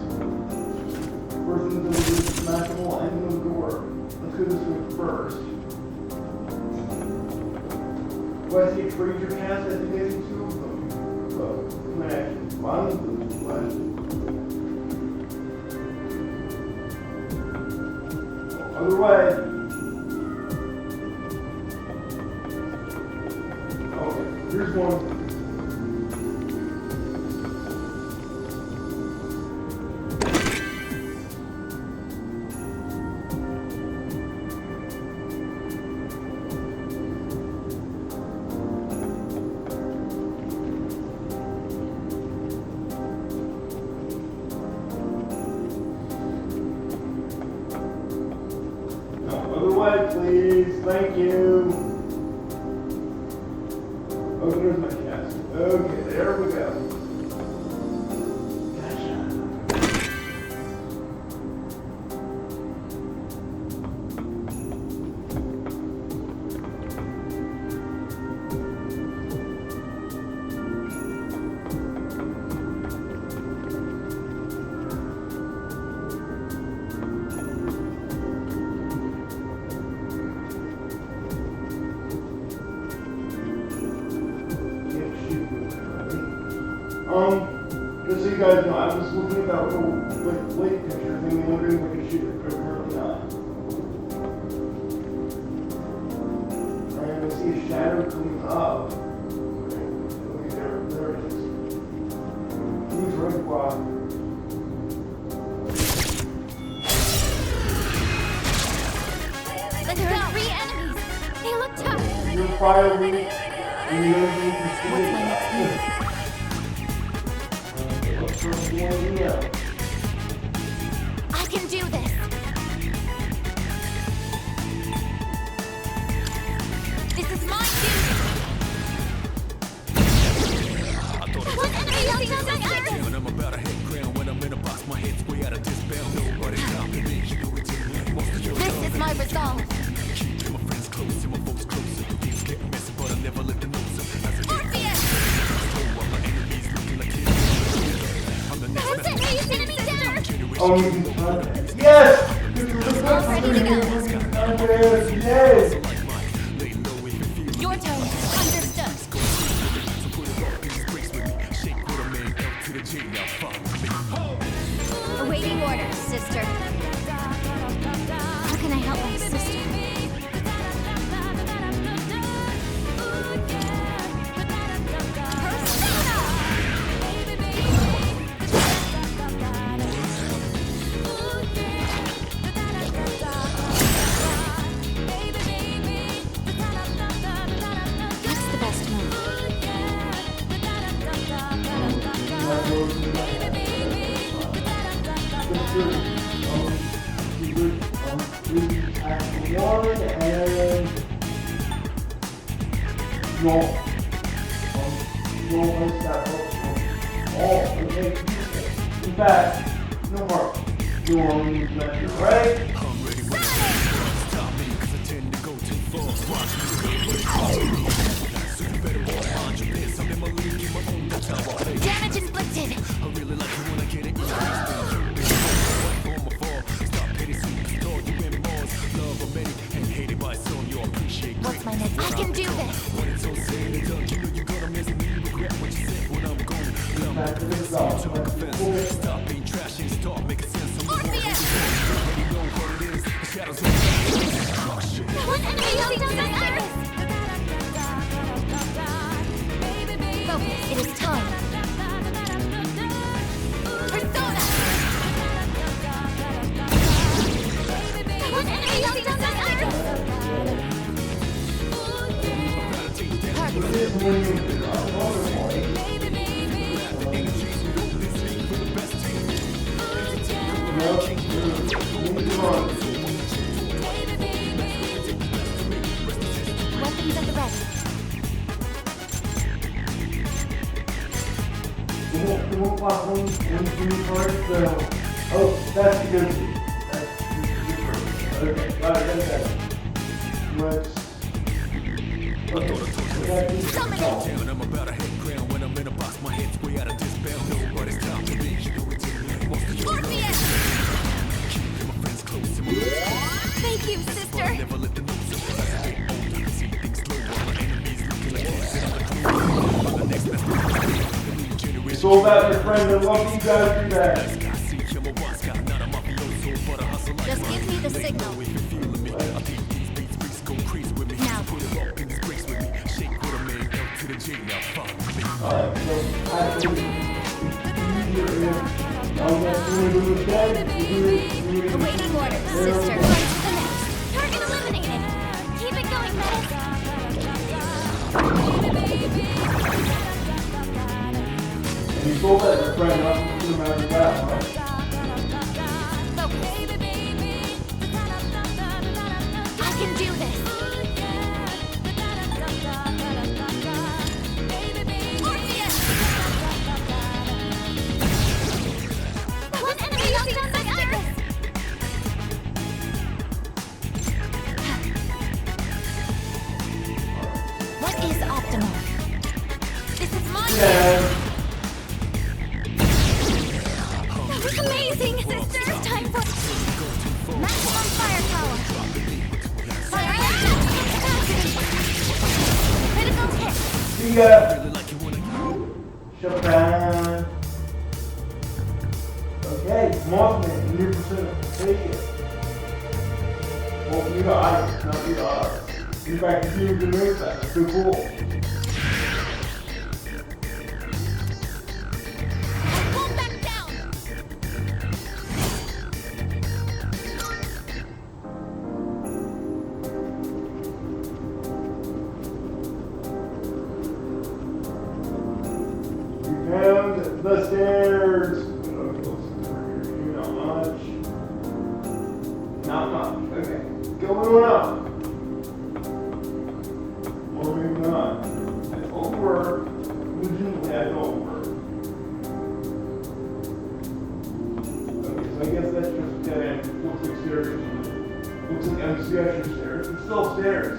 First thing that we do is smash the whole end of the door. Let's go this way first. Do I see a treasure chest? I think I see two of them. Oh, actually, one of them is left. Other way. Okay, here's one. Other way, please. Thank you. Oh, there's my chest. Okay, there we go. Just so you guys know, I was looking at that little lake picture thing and wondering if I could shoot it, but apparently not. And I see a shadow coming up. Okay, there it is. He's right by. There are 3 enemies. They look tough. You're fire me, and you're going to be What's my next move? I can do this. This is my duty. One enemy outside my eyes. When I'm about to hit ground, when I'm in a box, my head's way out of this bound. Nobody stopping me. This is my resolve. Keep my friends close and my folks closer. Things get messy, but I never let them know. Morpheus! That's it! Are you enemy dinner? Oh, you can start it. Yes! All's ready to go. Yes! Your turn. Understood. Awaiting orders, sister. How can I help my sister? What's the best move? In fact, no more. You want me to let you, right? Damage inflicted. What's my next? I can do this. stuff. to a confess. Stop being trash and start making sense. I'm already know what it is. The shadows of oh, shit. One enemy down. Focus, it is time. Persona! One enemy down. Weapons at the ready. You won't pop one first, so... Oh, that's the good thing. Okay, got it. Let's... Down, I'm about to hit ground when I'm in a box. My head's way out of this bound. Nobody's time to be. Scorpion! Keep my friends close to me. Thank you, sister! Never let them know. I see things slow while my enemies looking like this. I'm the next best. It's all about your friend. I love you guys do that. Just give me the signal. Now. Awaiting orders, sister. On to the next. Target eliminated. Keep it going, Metis. And you told that your friend not to matter that, right? Focus. I can do this. Orpheus! One enemy down by Iris! What is optimal? This is my That was amazing, sister! It's time for maximum firepower! Fire critical hit! See ya! Chopin. Okay, Mothman, new percent. Take it. Well, you got Iris, not you got Iris. You're back to being good move that. That's so cool. Pull back down! You found the stairs. Not much. Not much. Okay. Going up. Moving on. It's over. Legitimately, that's over. Okay, so I guess that's just dead end. Looks like stairs. Looks like empty extra stairs. It's still stairs.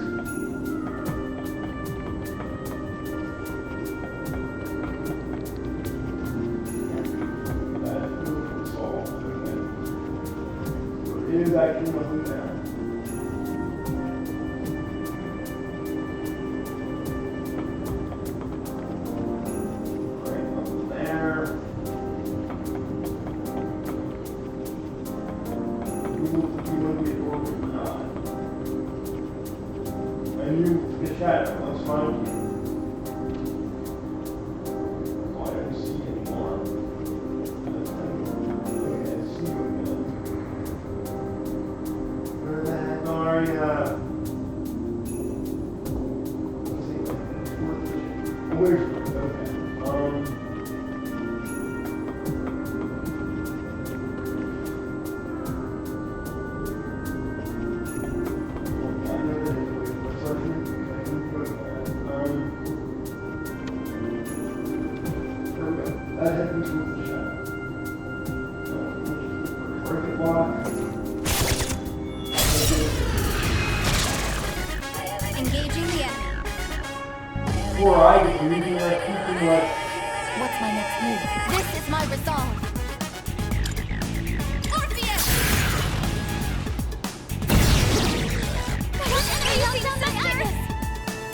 It is actually nothing there. Right, nothing there. We will see when we go or not. And you, the shadow, let's find you. Oh, I don't see you anymore. Okay, I see you again. Where the heck are ya? Let's see. Where's okay. That had me with the shadow. Target block. Engaging the enemy. Poor Ivy, you're using like keeping like. What's my next move? This is my resolve. Orpheus! One enemy down by Iris!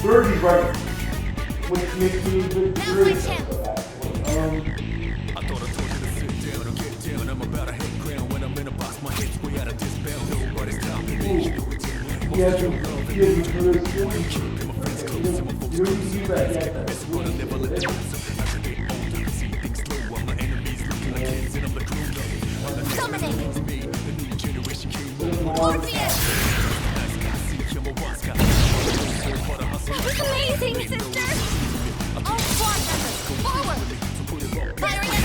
30's right. Which makes me a bit Now's my curious chance. about that. have to put it through. You don't need that yet. That was amazing, sister! All squad members, forward! Firing at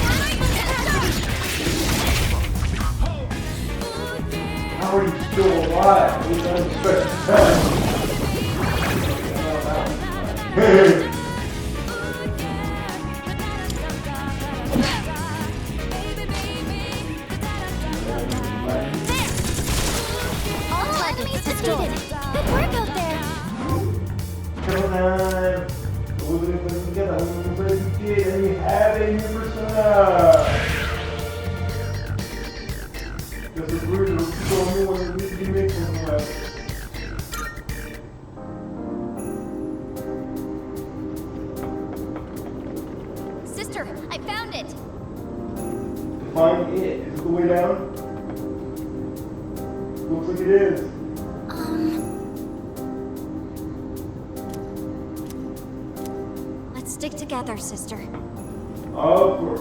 How are you still alive? We don't expect to tell you. All enemies defeated. Good work out there. Come on. We're going to put it together. We're going to put it together. And you have a new persona. This is weird. It's so new when it needs to be mixed with like. Sister, I found it. Find it. Is it the way down? Looks like it is. Let's stick together, sister. Of course.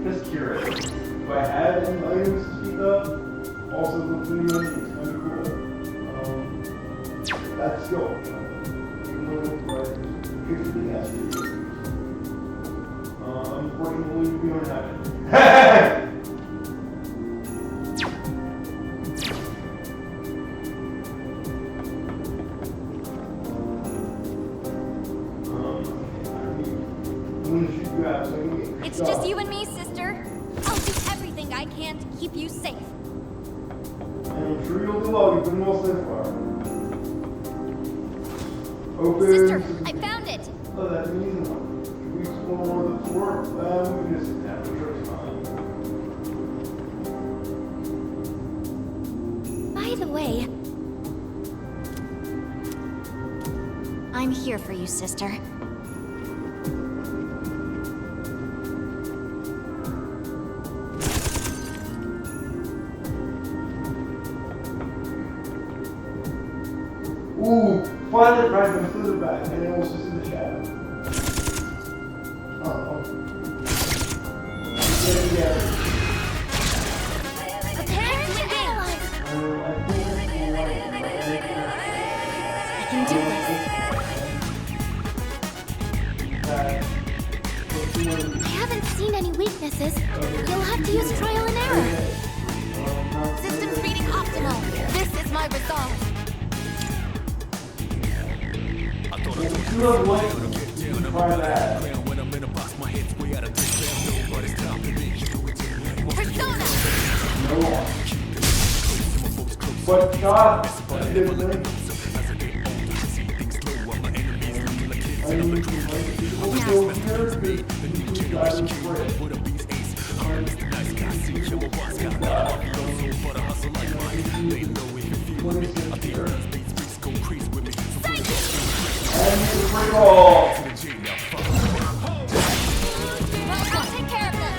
Just curious. Do I have any items to speak of? Also, the video is kind of cool. Let's go. Unfortunately, we don't have it. It's just you and me, sister. I'll do everything I can to keep you safe. I'm sure you'll do well. You've been well so far. Open. Sister, I found it. Oh, that's an easy one. Should we explore more of the floor? We can just sit down. I'm sure it's fine. By the way, I'm here for you, sister. Ooh, find it right and flip it back, and then we'll just in the shadow. Yeah. Prepare to engage. I can do this. I haven't seen any weaknesses. You'll have to use trial and error. Systems reading optimal. This is my resolve. Persona! But God, I didn't think. I mean, people here be guiding for it. And the free roll. I'll take care of them.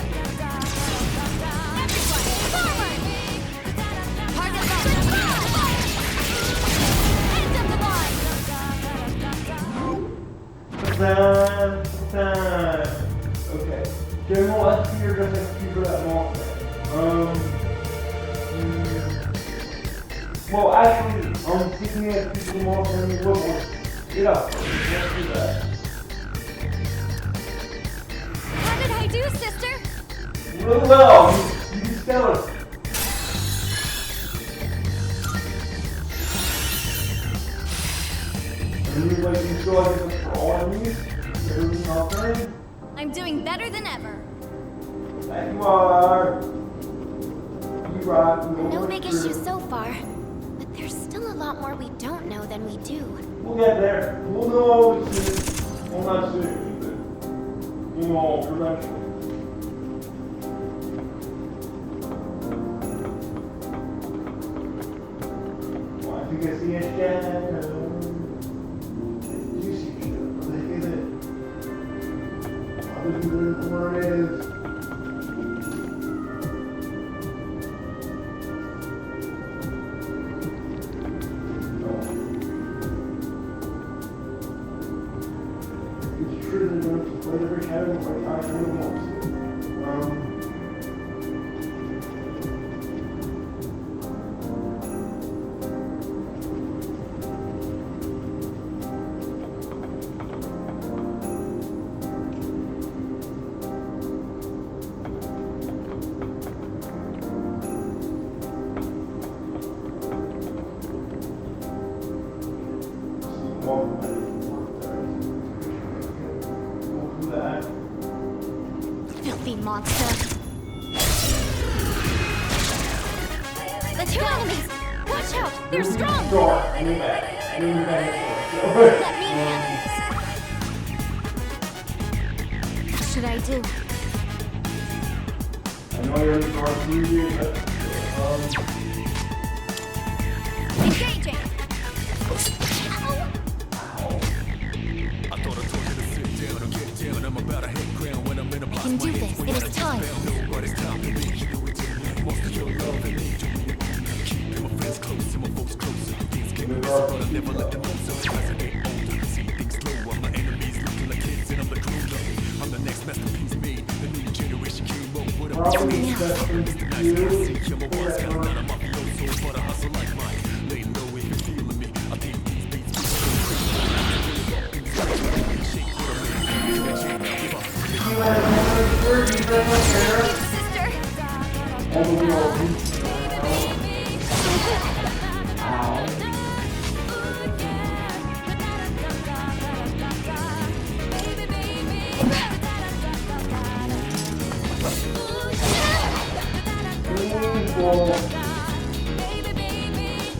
Everyone, forward! Target locked. End of the line. Okay. General SP or just SP for that moth man? Well, actually, I'm thinking of people moth man a little more. Get up. Let's do that. How did I do, sister? Really well. You just tell us. And you like you feel like it's for all enemies? Everything all fine? I'm doing better than ever. That you are. You rock. No big issues so far, but there's still a lot more we don't know than we do. We'll get there. We'll know all the soon. Well, not soon, but you know, eventually. Well, I think I see a shadow. You see a shadow. What the heck is it? Other than where it is. sure they're going to play every shadow like I kind of want to. Filthy monster. The two enemies! Watch out! They're strong! Let me handle this. What should I do? I know you're in the dark preview, but Engaging! I can do this. It is time.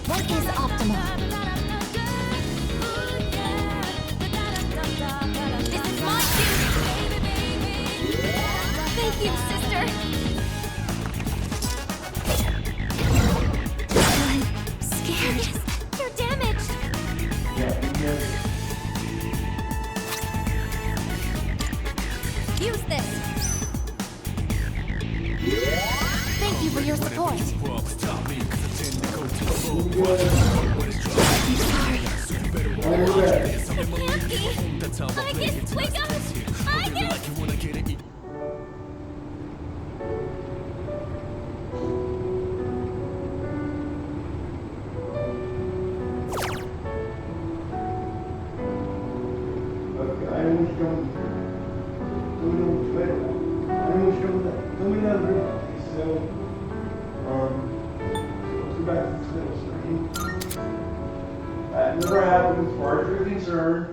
What is optimal? This is my cue! Thank you, sister! I'm scared. You're damaged! Use this! Thank you for your support. Aegis, wake up! Aegis! That never happened as far as you're concerned.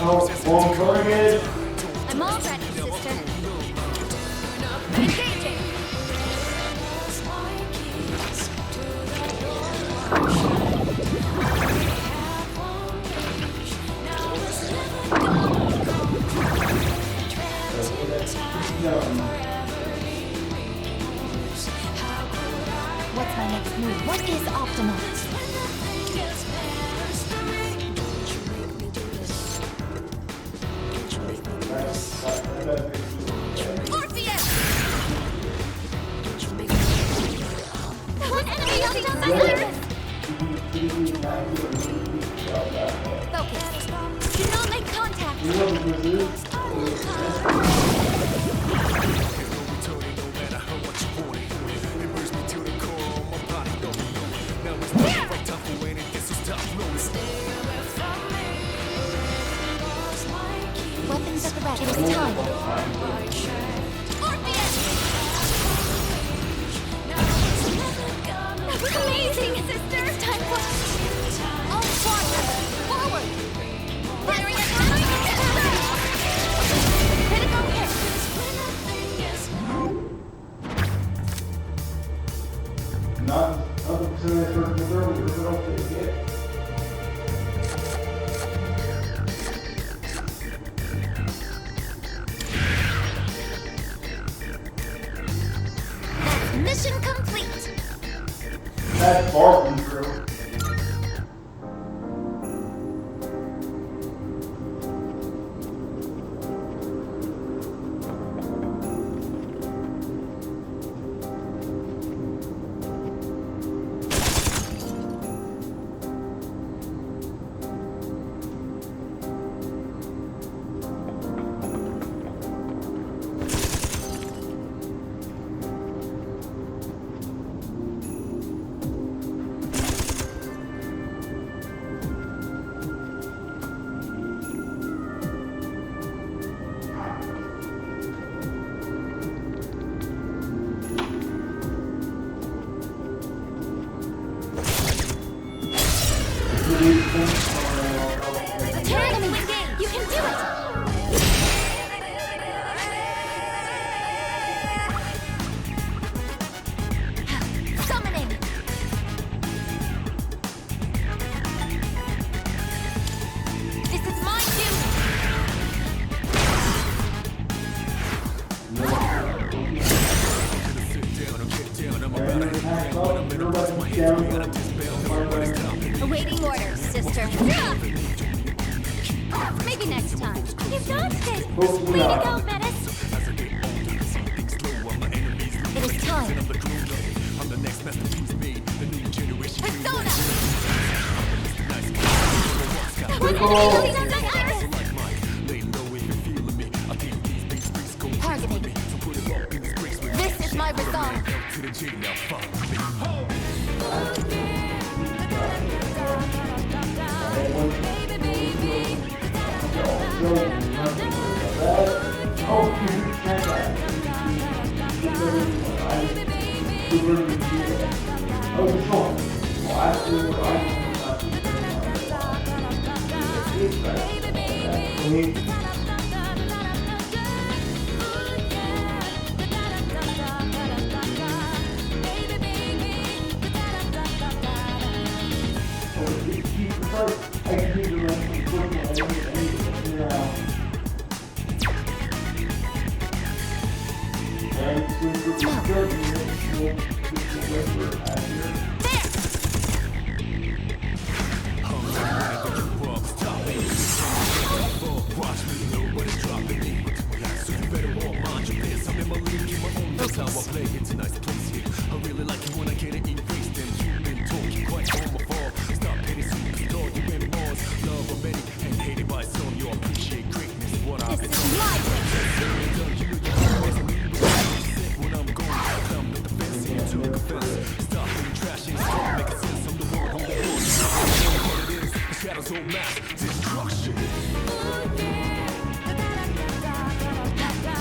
how long going is. I'm all ready, sister. Engaging! What's my next move? What is optimal? Orpheus! One enemy outside my iris! Focus. Do not make contact. Weapons at the ready. It is time. Orpheus! That was amazing, sister! It's time for... All squadrons, forward! Firing at critical hit! Not other percentage for the earlier, but okay, yeah. Mission complete! That's far from true. Enemy engage! You can do it! Summoning! This is my duty! Awaiting orders, sister. Maybe next time. You got this! Way to go, Metis! It is time. Persona! Targeting. This is my resolve.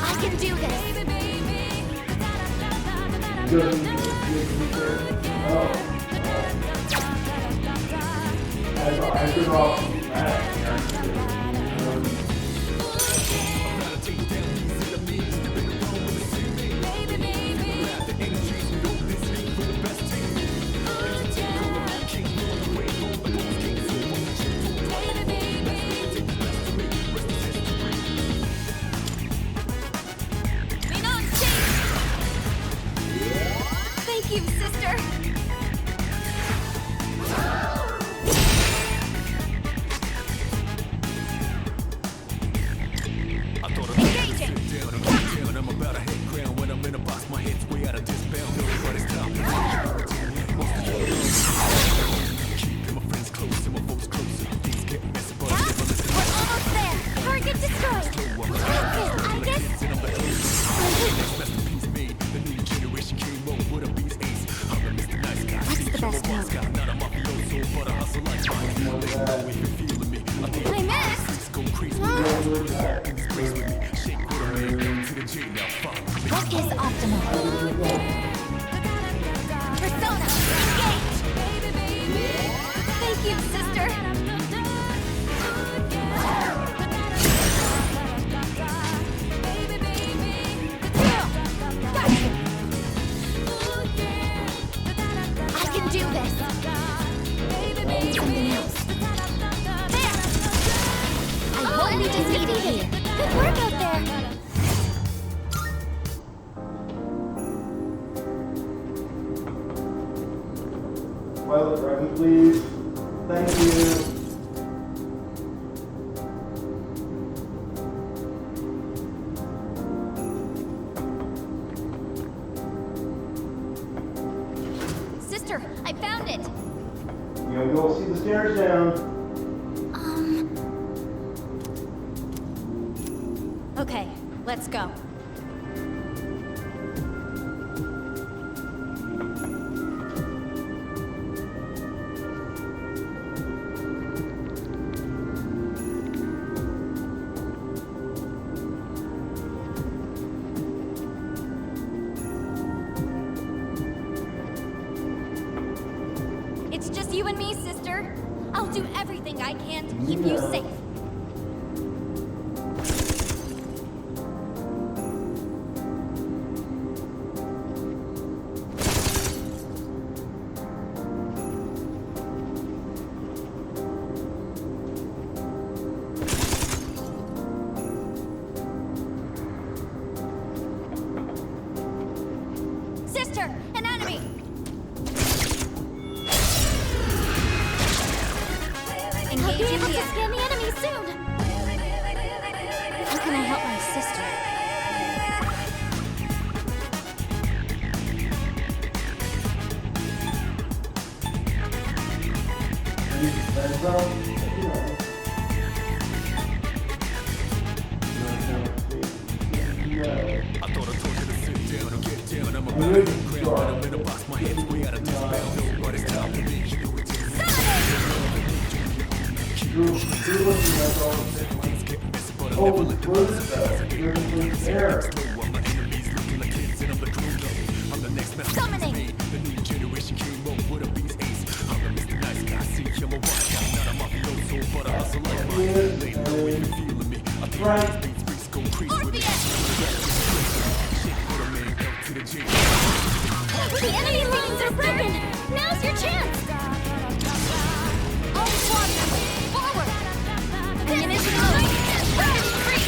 I can do this. I What is optimal? Persona, engage! Thank you, sister! I can do this! Something else. There! I won't be defeated here! Good work out there! Violet Dragon, please. Thank you. Sister, I found it! You gotta go see the stairs down. Okay, let's go. It's just you and me, sister. I'll do everything I can to keep you safe. Sister, an enemy! I'll be able to scan the enemy soon! How can I help my sister? I thought I told you to sit down or get down. I'm about to get crowned, but I'm in a box. My head's way out of this bound. But it's time for me to do it. Summoning! The new generation came up with a beast ace. I'm the Mr. Nice Guy. See, I'm a rock guy. Not a mafioso, but a hustle like mine. They know if you're feeling me. I think these beats go crazy with me. Shit, put a man out to the G. The enemy lines are broken! Now's your chance! All squadrons, forward! Ammunition loading! Ready, free!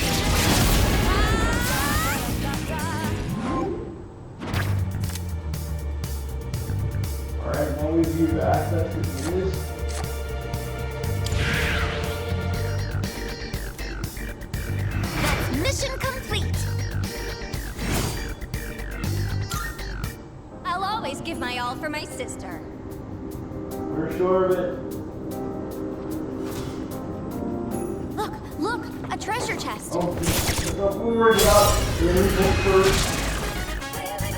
Alright, now we've used access to this. That's mission complete! I'll always give my all for my sister. We're sure of it. Look! A treasure chest! Oh, don't worry about the info first.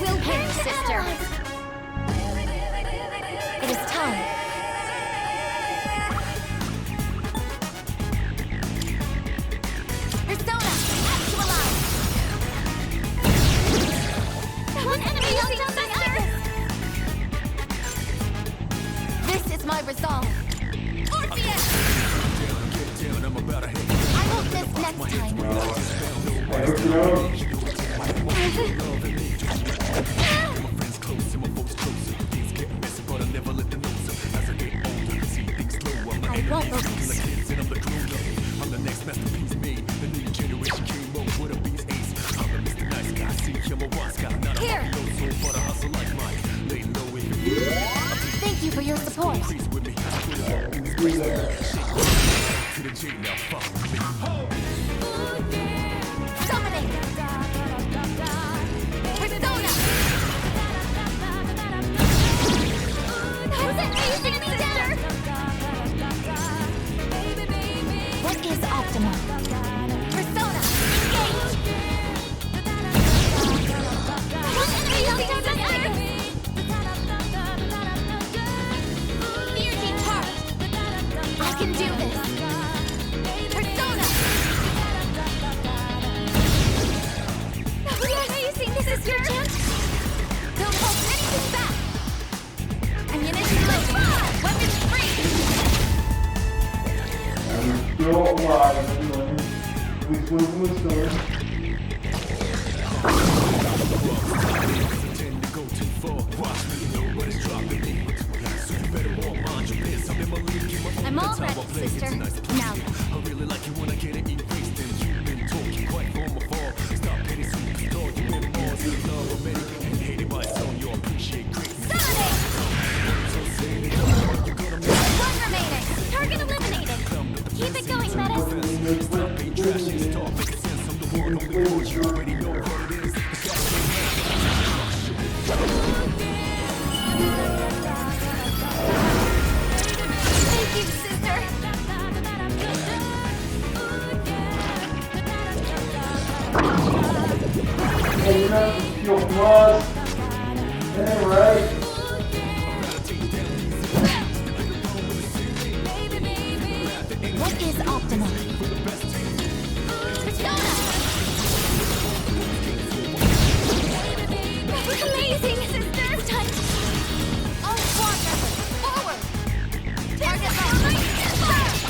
We'll pay you, sister! It is time. Persona, actualize! One enemy knocked down the This is my resolve. Orpheus! I won't miss next time. I hope you know. I won't focus. I'm the next masterpiece made. The new generation came up with a beast ace. I'm the Mr. Nice Guy. See, I'm a rock guy. Not a mafioso, but a hustle like mine. Lay low if you Thank you for your support. increase with me. To the G now, fuck with me. Summoning! Persona! How's it facing me down? What is optimal? Persona! Engage! One enemy knocked down the other! Fear Team Heart! I can do this! Persona! still alive. We swim from the storm. I'm all ready, sister. Now. I really like you when I get it erased and you've been talking quite from afar. Stop petty superstar, you've been more love already and hated by some you appreciate greatness. One remaining. Target eliminated. Keep it going, Metis. Stop being trashy and start making sense of the world on the course. You already know what it is. Thank you, sister. Hey, you're not supposed to feel plus. Yeah, right. What is optimal? Persona! That was amazing, sister! Time. All squad members, forward! Target locked!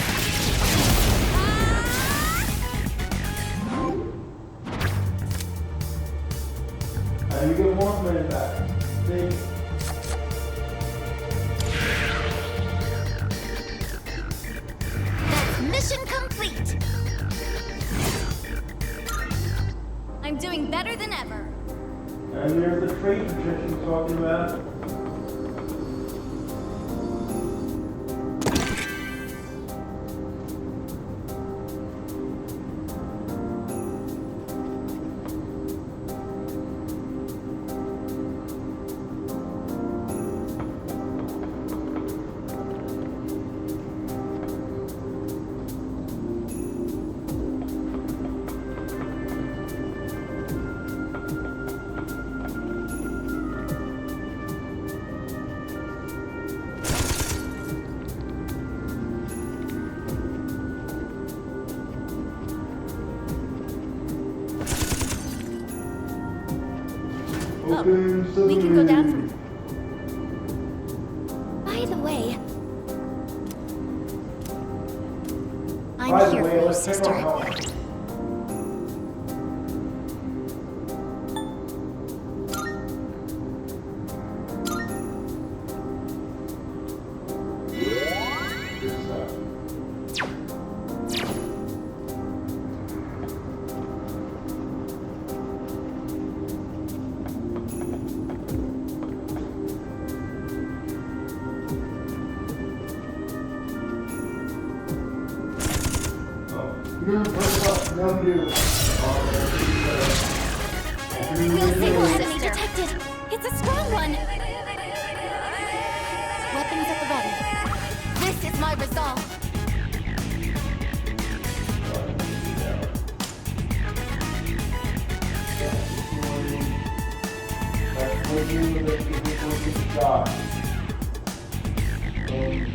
How do you get more money back? See? That's mission complete! I'm doing better than ever. And there's the trade protection talking about. Oh, we can go down from... By the way... I'm here for you, sister. Real signal enemy detected. It's a strong one. Weapons at the ready. This is my resolve.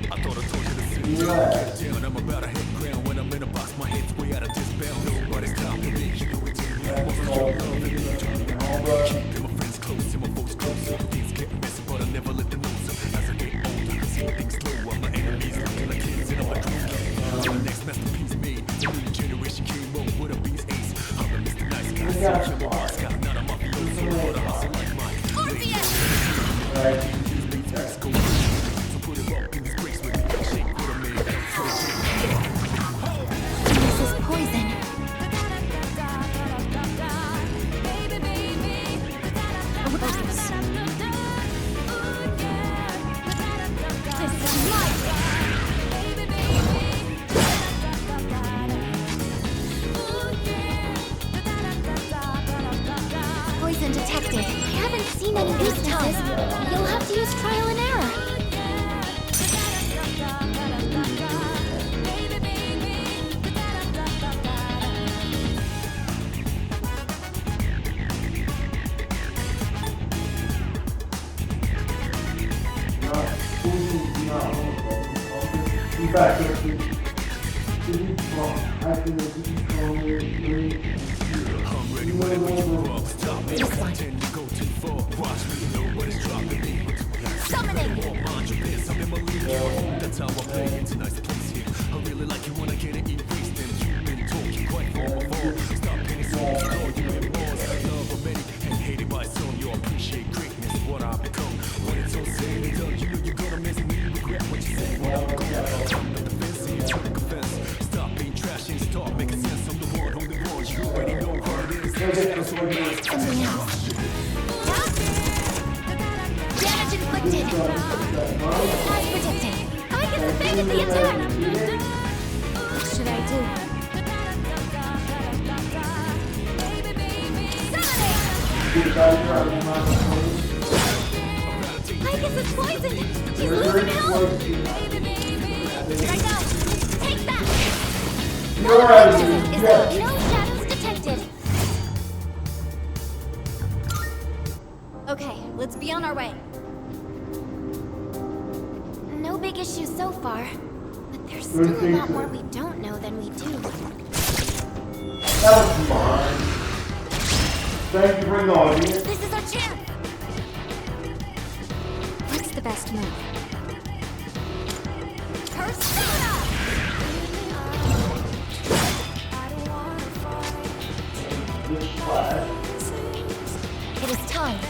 I thought I told you to sit down. I'm about to hit ground when I'm in a box. My head's way out of this bound. Nobody's stopping me. You know it's in me. Keeping my friends close and my foes closer. Things get messy, but I never let them know. So as I get older, I see things slow. I'm my enemies looking like kids and I'm like cool kid. The next masterpiece made. The new generation came up with a beast ace. I'm the Mr. Nice Guy. So I'm a boss guy. Not a mafioso, but a hustle like mine. Orpheus! So put it up in this grace with me. Shake what I made. This is poison. Overdose. This is life. Poison detected. I haven't seen any instances. You'll have to use trial and error. Back here. I'm ready whenever you rock. Stop me. I tend to go too far. Watch me, nobody's dropping me. Summoning! Mind your biz, I'm in my league. That's how I play it. Tonight's place here. I really like you when I get it erased and you've been talking quite from afar. Stop penny songs, call you in bars. Love of many and hated by some. You appreciate greatness, what I've become. When it's all said and done, you know you're gonna miss me. Regret what you say when I'm gone. Jump the fence and you try to confess. Stop being trash and start making sense. I'm the one who the one. You already know what it is. Something else. Damage inflicted. Attack protected. I can evade the attack. What should I do? I guess it's poisoned. He's losing health. Right now. Take that. No shadows detected. Okay, let's be on our way. No big issues so far, but there's still a lot more we don't know than we do. That was fine. Thank you for the audience. This is our chance! What's the best move? Persona! It is time.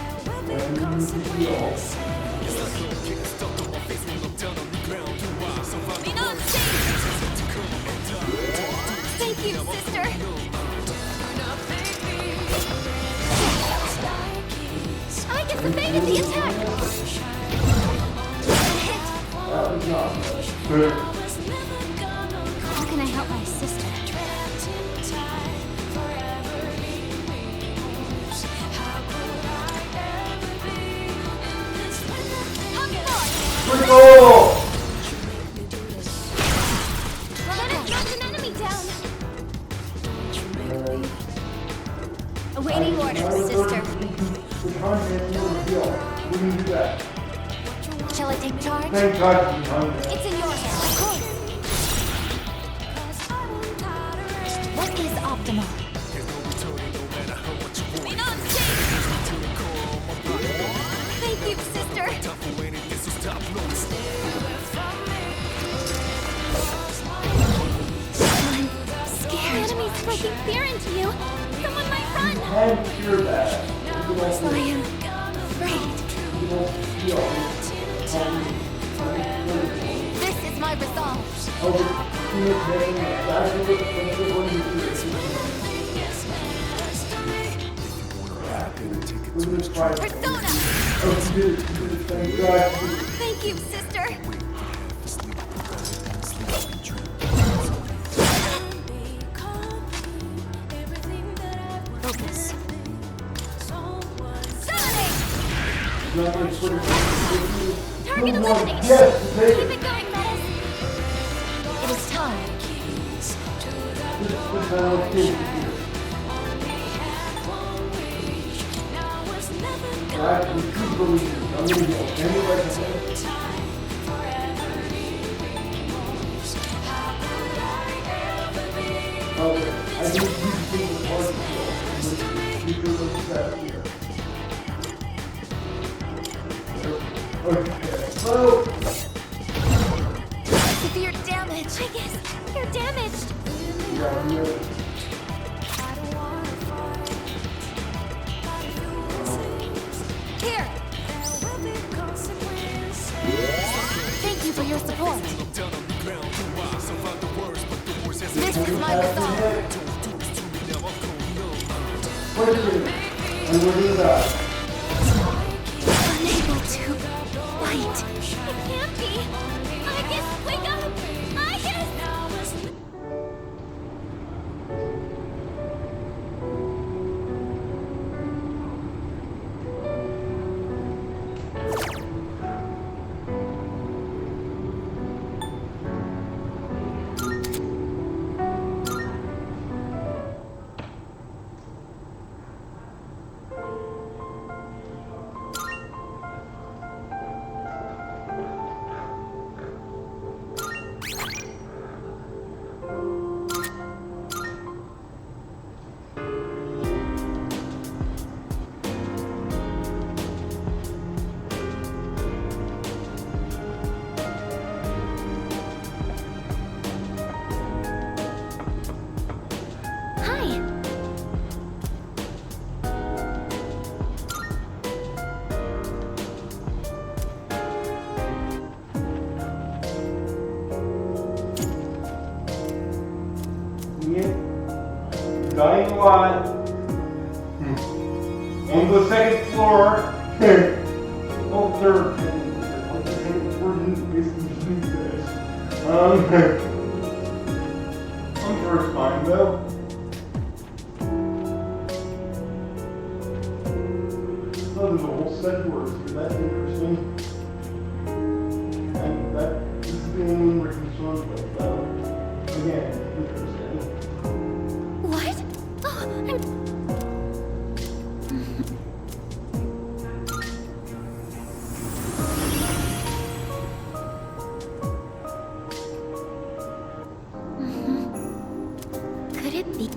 Thank you, sister! I just evaded the attack! How can I help my sister? Oh! Let us knock an enemy down! Awaiting orders, sister. Shall I take charge? It's in your hands, of course. What is optimal? Thank you, sister. I'm scared. The enemy's striking fear into you. Someone might run. I am afraid. This is my resolve. Persona! Thank you, sister. Focus. Target eliminated! Keep it going, Metis! It is time. Severe damage. I guess you're damaged. Here. Thank you for your support. This is my resolve. Unable to fight. It can't be. I guess wake up. I guess. Dying a lot. On the second floor. Oh, third. I'm sure it's fine though. There's a whole set of words here. That's interesting. And this is the only we're concerned with, though. Again, interesting. What? Oh, Could it be?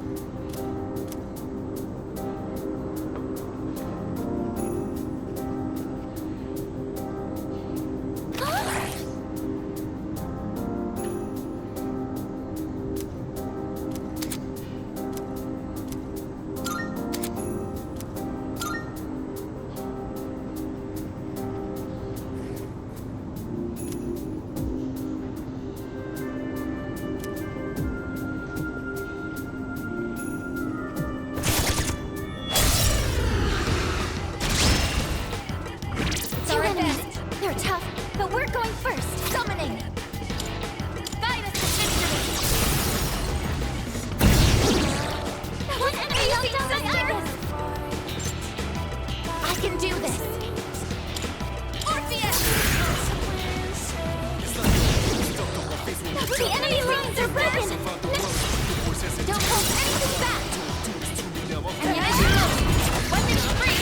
They're tough, but we're going first. Summoning! Guide us to victory! One enemy sister! I can do this! Orpheus! The enemy lines are broken! Don't hold anything back! And as you know, weapons free!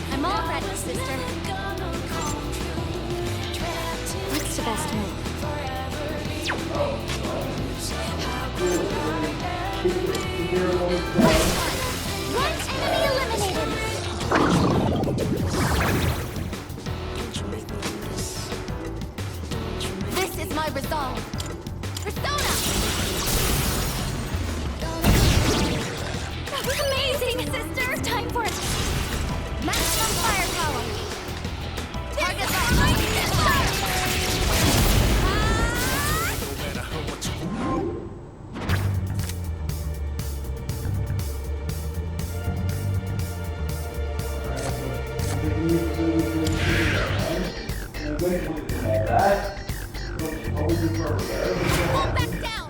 I'm all ready, sister. What's the best move? One enemy eliminated! This is my resolve. Persona! Amazing, sister! Time for it! Maximum firepower! Target locked! Hold back down!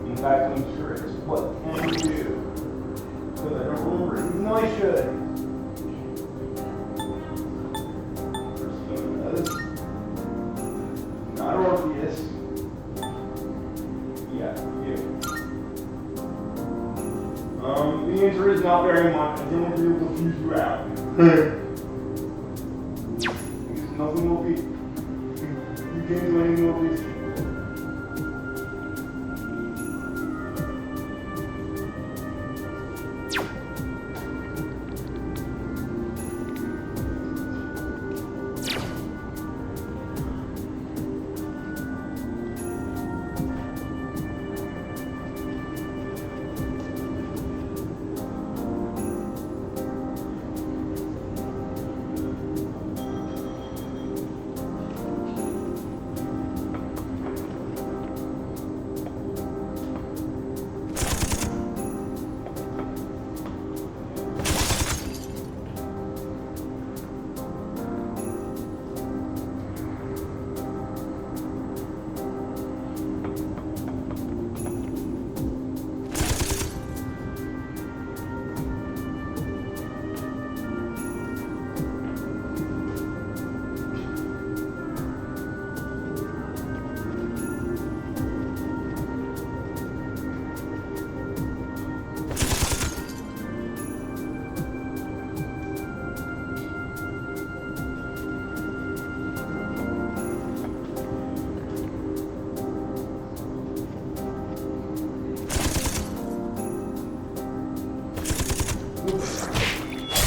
In fact, I'm sure it's what can you do? Because I don't remember, even though I should. Not Orpheus. Yeah, you. The answer is not very much. I didn't want to be able to fuse you out. Because nothing will be. You can't do anything will be.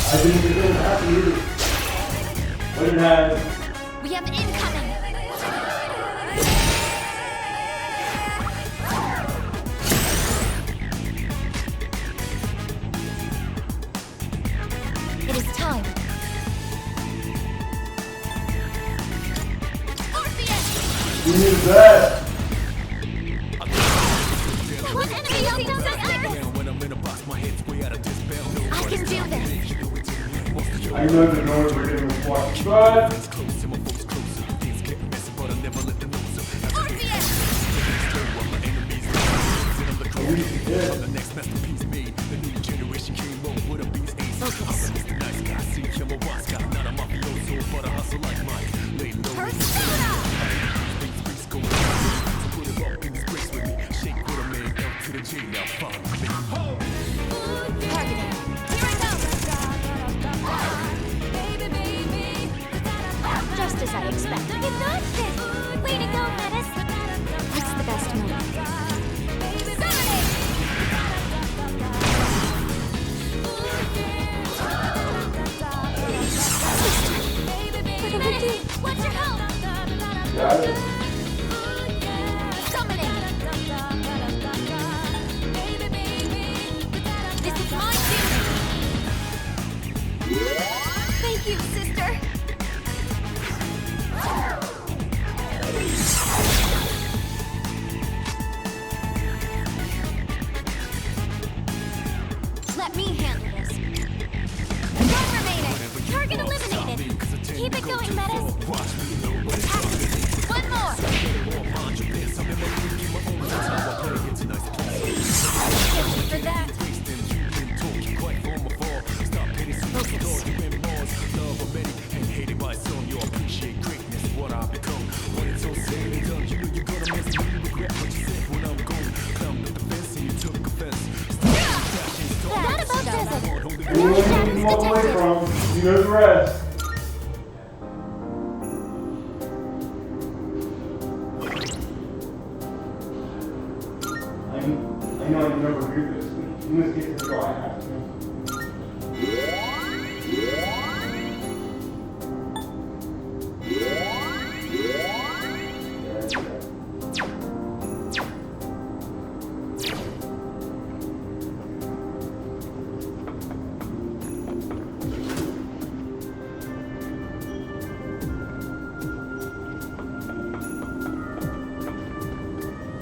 I didn't even have to use it. What did it have? We have incoming! You need that. One enemy down When I'm in a box, my head's way out of this bell. I can do this. I know the noise we're getting with watch, but It's close and my folks closer. Things getting messy, but I never let them know. So I'm the next masterpiece made. The new generation came up with a beast ace. I'm Mr. Nice Guy, see him a rock guy. Not a mafioso, but a hustle like mine. Lay low. Things go down. So put it up in this place with me. Shake with a man out to the J now. Follow me. Targeting. Here I go. Just as I expected. You dodged it. Way to go, Menace. What's the best move? What's your help? got it. Summoning. This is my duty. Thank you, sister. Let me handle this. One remaining. Target eliminated. Keep it going, Menace. One more. For that. That about does it. Anyone you walk away from, you know the rest. I know I never do this, but in this case, it's all I have to.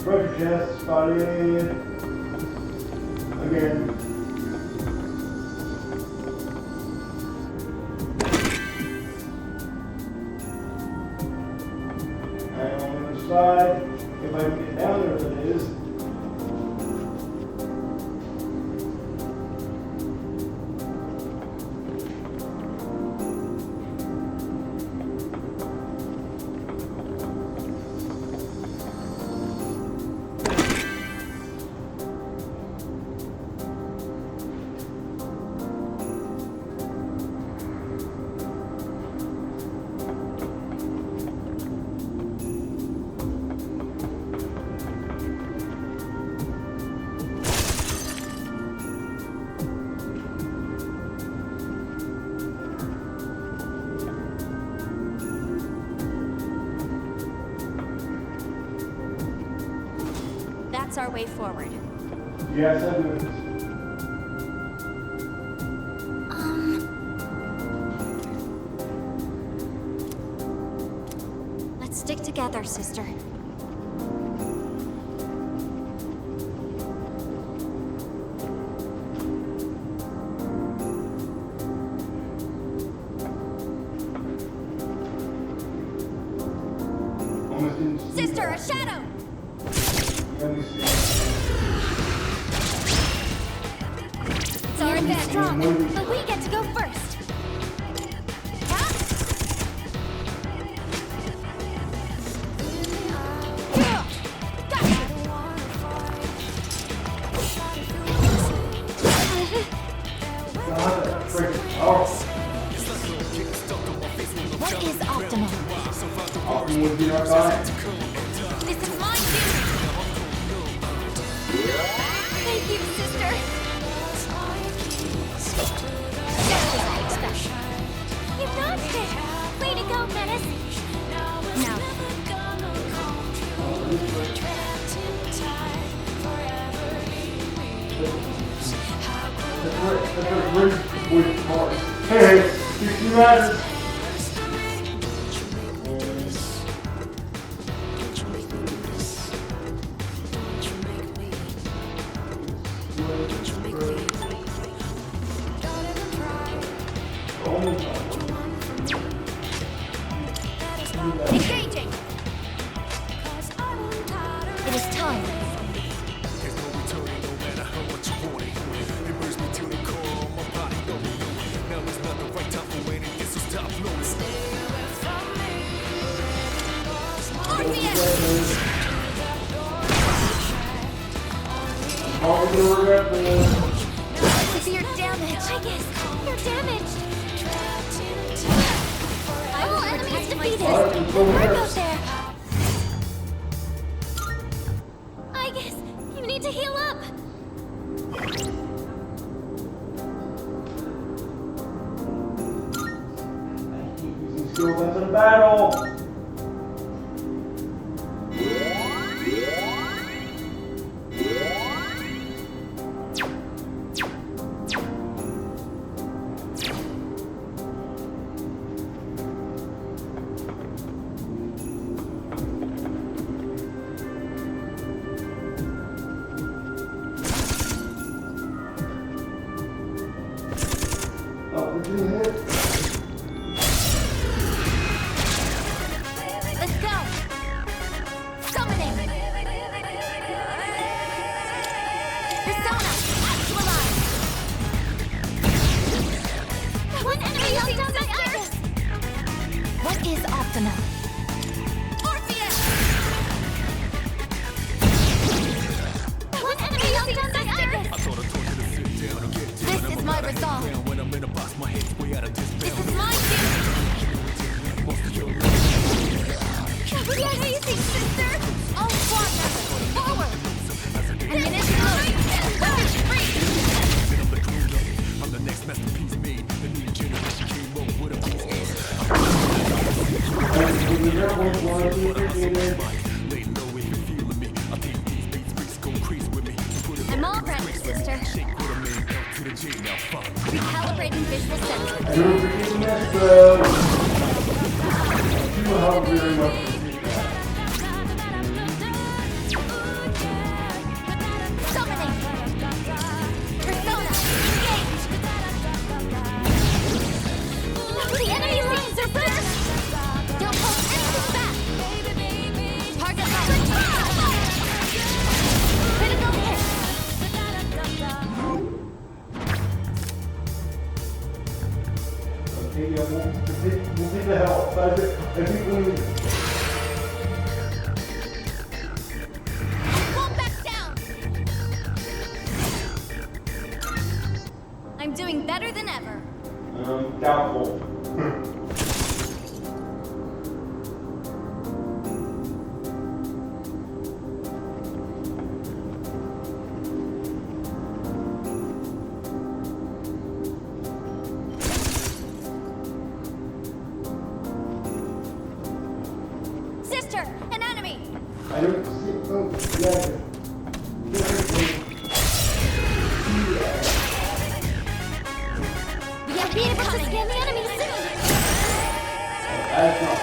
Treasure chest spotted again. And on the other side, if I can get down there, that is. That's our way forward. Yes, I do. Let's stick together, sister. Almost didn't see Sister, a that. shadow! Let me see. It's our advantage, strong, but we get to go first. What is optimal? Optimal would be our time. This is my duty. Thank you, sister. Just as I expected. You dodged it. Way to go, Menace. Now. Hey, 60 matters. Engaging! It is time. There's no returning, no matter how much you want it. It burns me to the core, my body going. Now is not the right time for anything, so stop blowing. Severe damage. I guess you're damaged. All enemies defeated. Work out there. I guess you need to heal up. Still wins in battle. Oh, we didn't hit. Let's go. Summoning. Persona, actualize. One enemy else down my iris. What is Optima? Orpheus. One enemy else down my iris. I thought I told you to sit down and get down. This is my resolve. When I'm in a box, my head's way out of this. This is my duty. We are easy, sister. All squad members, forward. Ammunition loaded. Weapons free. I'm the next masterpiece made. The new generation came up with a piece. They know if you're feeling me. I think these beats freaks go crazy with me. I'm all ready, sister. Shake with a man out to the J now. Fuck. Recalibrating visual sensors. You're forgetting this, bro. You help very much. Summoning. Persona, engage. The enemy lines are burst. Don't hold anything back. Target locked. Critical hit. Okay, yeah, we'll see the help. I think we need. Won't back down. I'm doing better than ever. Doubtful. Sister, an enemy. I don't see. Oh, yeah. We'll be able to scan the enemy soon. That's not.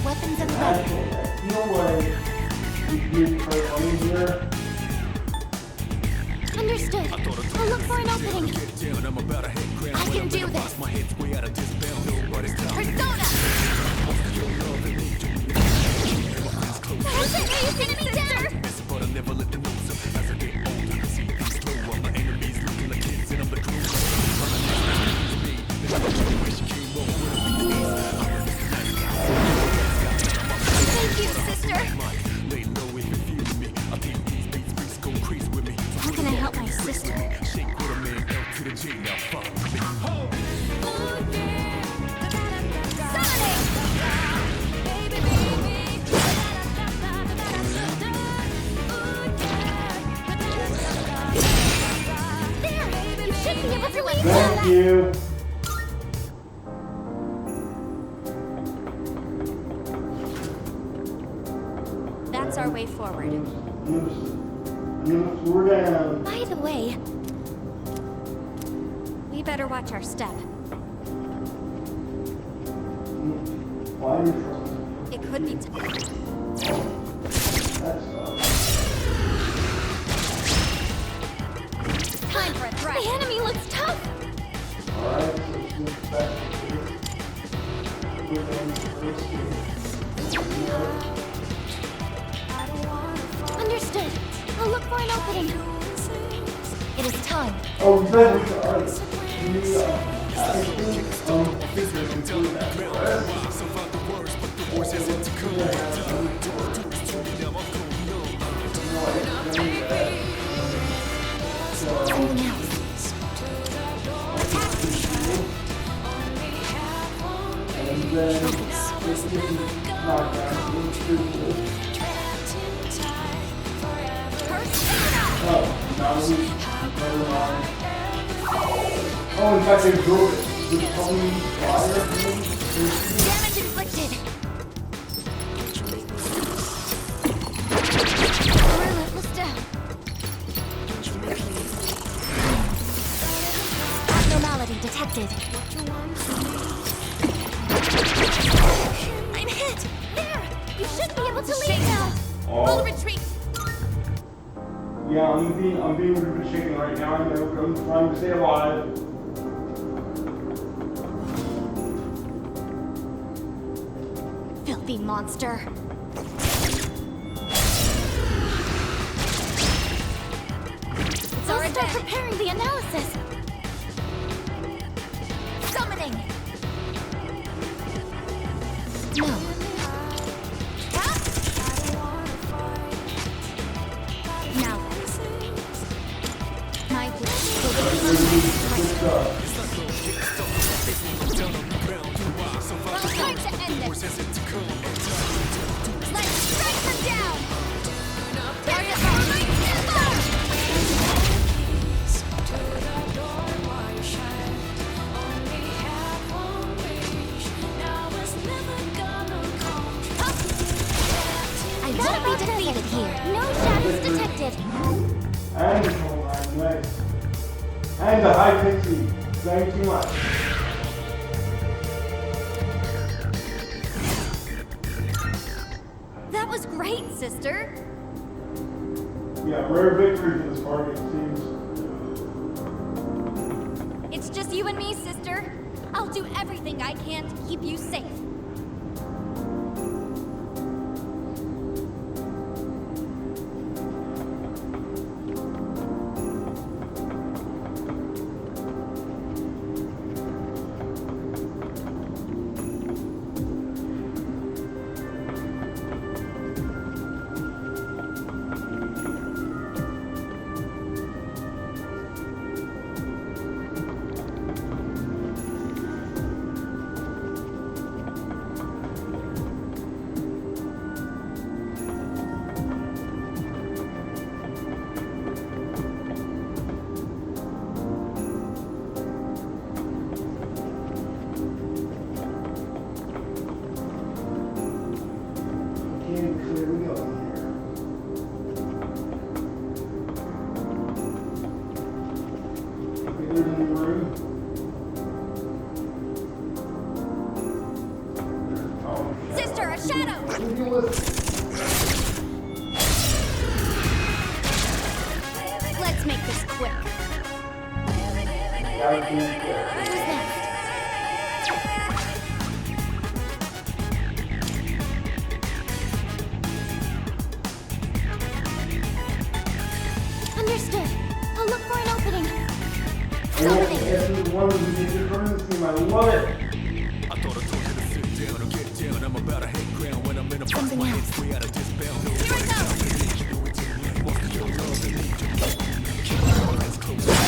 Weapons and ready. Actually, I feel like we did her on here. Understood. I'll look for an opening. Get down, I'm about to hit ground. I can do this. My head's way out of this bound. Nobody's telling me. Persona. How's it raising me down? But I never let them know. So as I get older, see things slow. All my enemies looking like kids and I'm the groom. Thank you, sister. They know if you feel me. I think these beats freaks go crazy with me. How can I help my sister? Shake with a man out to the J now. Fuck me. There! You should be able to win. Thank you. That's our way forward. We're down. By the way, we better watch our step. Why are you trusting? It could be. That's Understood. I'll look for an opening. It is time. Oh, we said we already. I think there's included that. Something else. And then this is not oh, now we never mind. Oh, in fact, they drove it. The Tony Flyer thing. Damage inflicted. Relentless down. Abnormality detected. I'm hit. There! You should be able to leave now. Oh. Retreat. Yeah, I'm being a little bit shaken right now. I'm trying to stay alive. Filthy monster. I'll start preparing the analysis. Summoning. No. Now. My wish will Well, it's time to end this. Let's strike her down. Target locked. I won't be defeated here. No shadows detected. And the whole line, nice. And the high pixie. Thank you much. That was great, sister. Yeah, rare victory for this party, it seems. It's just you and me, sister. I'll do everything I can to keep you safe. Sister, a shadow! Let's make this quick. Who's next? Understood. I'll look for an opening. Something. This is one of the different things. I love it. I thought I told you to sit down or get down. I'm about to hit ground when I'm in a box. Something My else. head's way out of this bound. Here I go!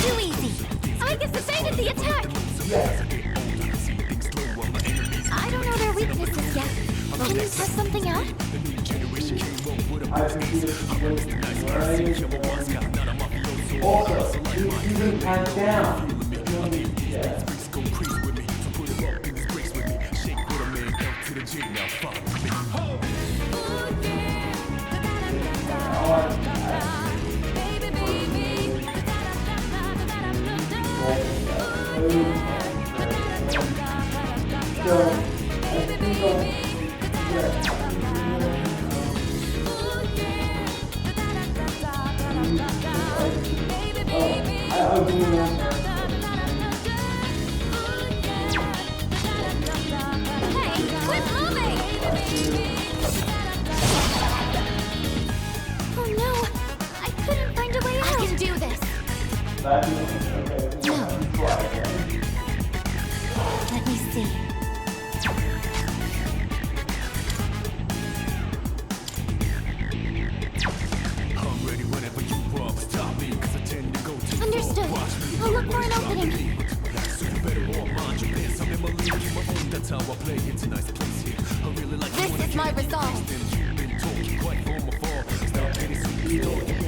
Too easy. I guess evaded the attack. I don't know their weaknesses yet. Can you test something out? I think this is right. Also, he's even passed down. Yeah. Hey, quit moving! Let me see. I'm ready whenever you are. Stop me, 'cause I tend to go too far. Understood. Watch me. I'll look for an opening. So you better all mind your pants. I'm in my league, in my own. That's how I play. It's a nice place here. I really like This is my resolve. You've been talking quite from afar. Stop getting superstar. You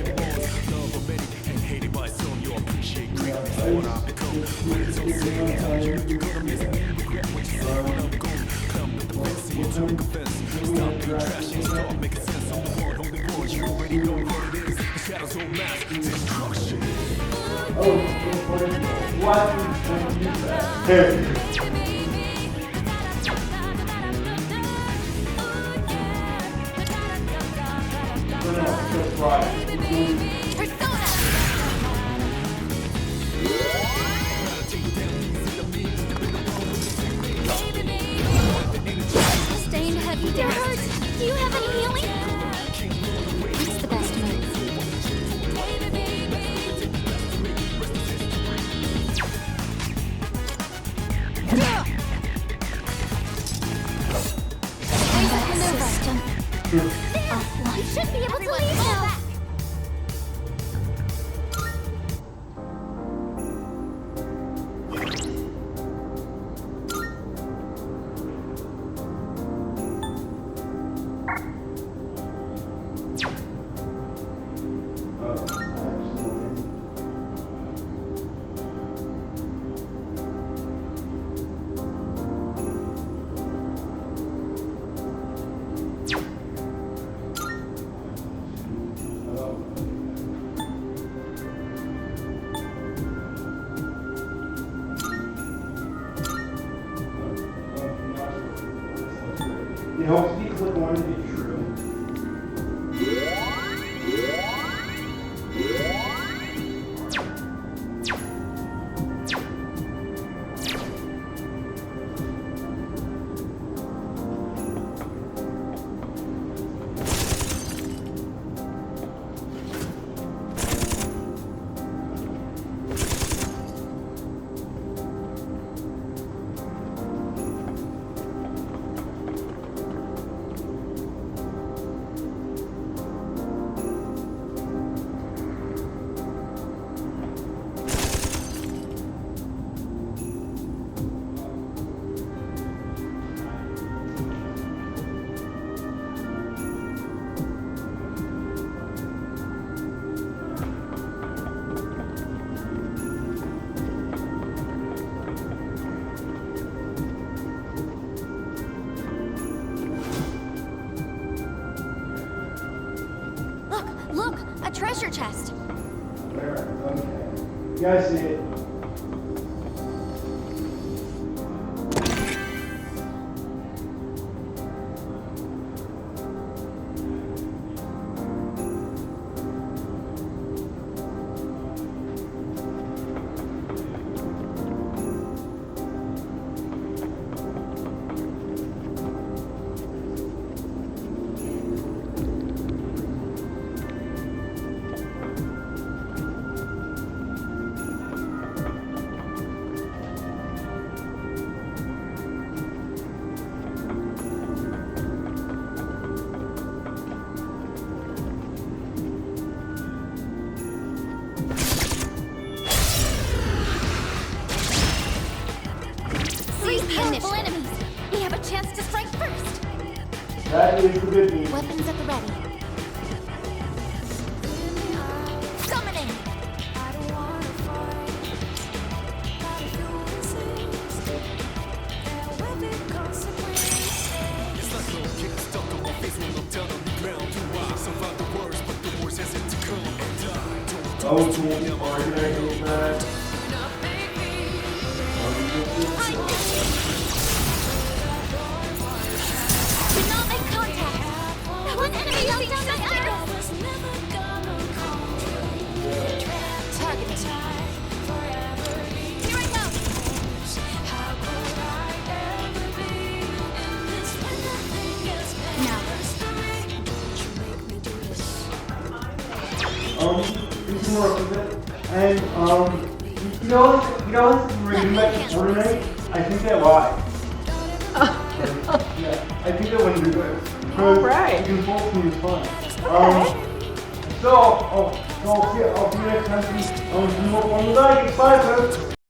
get bored. Love of many and hated by some. You appreciate greatness. What I become. When it's so sad, times you're gonna miss me. Regret what you said when I'm gone. Climb up the fence and you took offense. Stop being trashy and start making sense. I'm the one, only one. You already know what it is. The shadows will mask destruction. Stained heavy dart. Do you have any healing? It's the best move. You should be able to leave now. It helps me click one to be true. Look, a treasure chest. Where? Okay. Yeah, I see it. Powerful enemies. We have a chance to strike first. That is the good news. Weapons at the ready. Summoning. It's like no getting stuck on my face when I'm down on the ground. Do I survive the worst, but the worst hasn't to come. And I don't do it. Do not make contact. One enemy knocked down the other. Targeting. Here I go. Now. You can work with it. And you know, when you met Fortnite, I think they lied. Yeah, I think that wouldn't be good. Alright. You can both be fun. So, I'll see you next time. Bye, folks.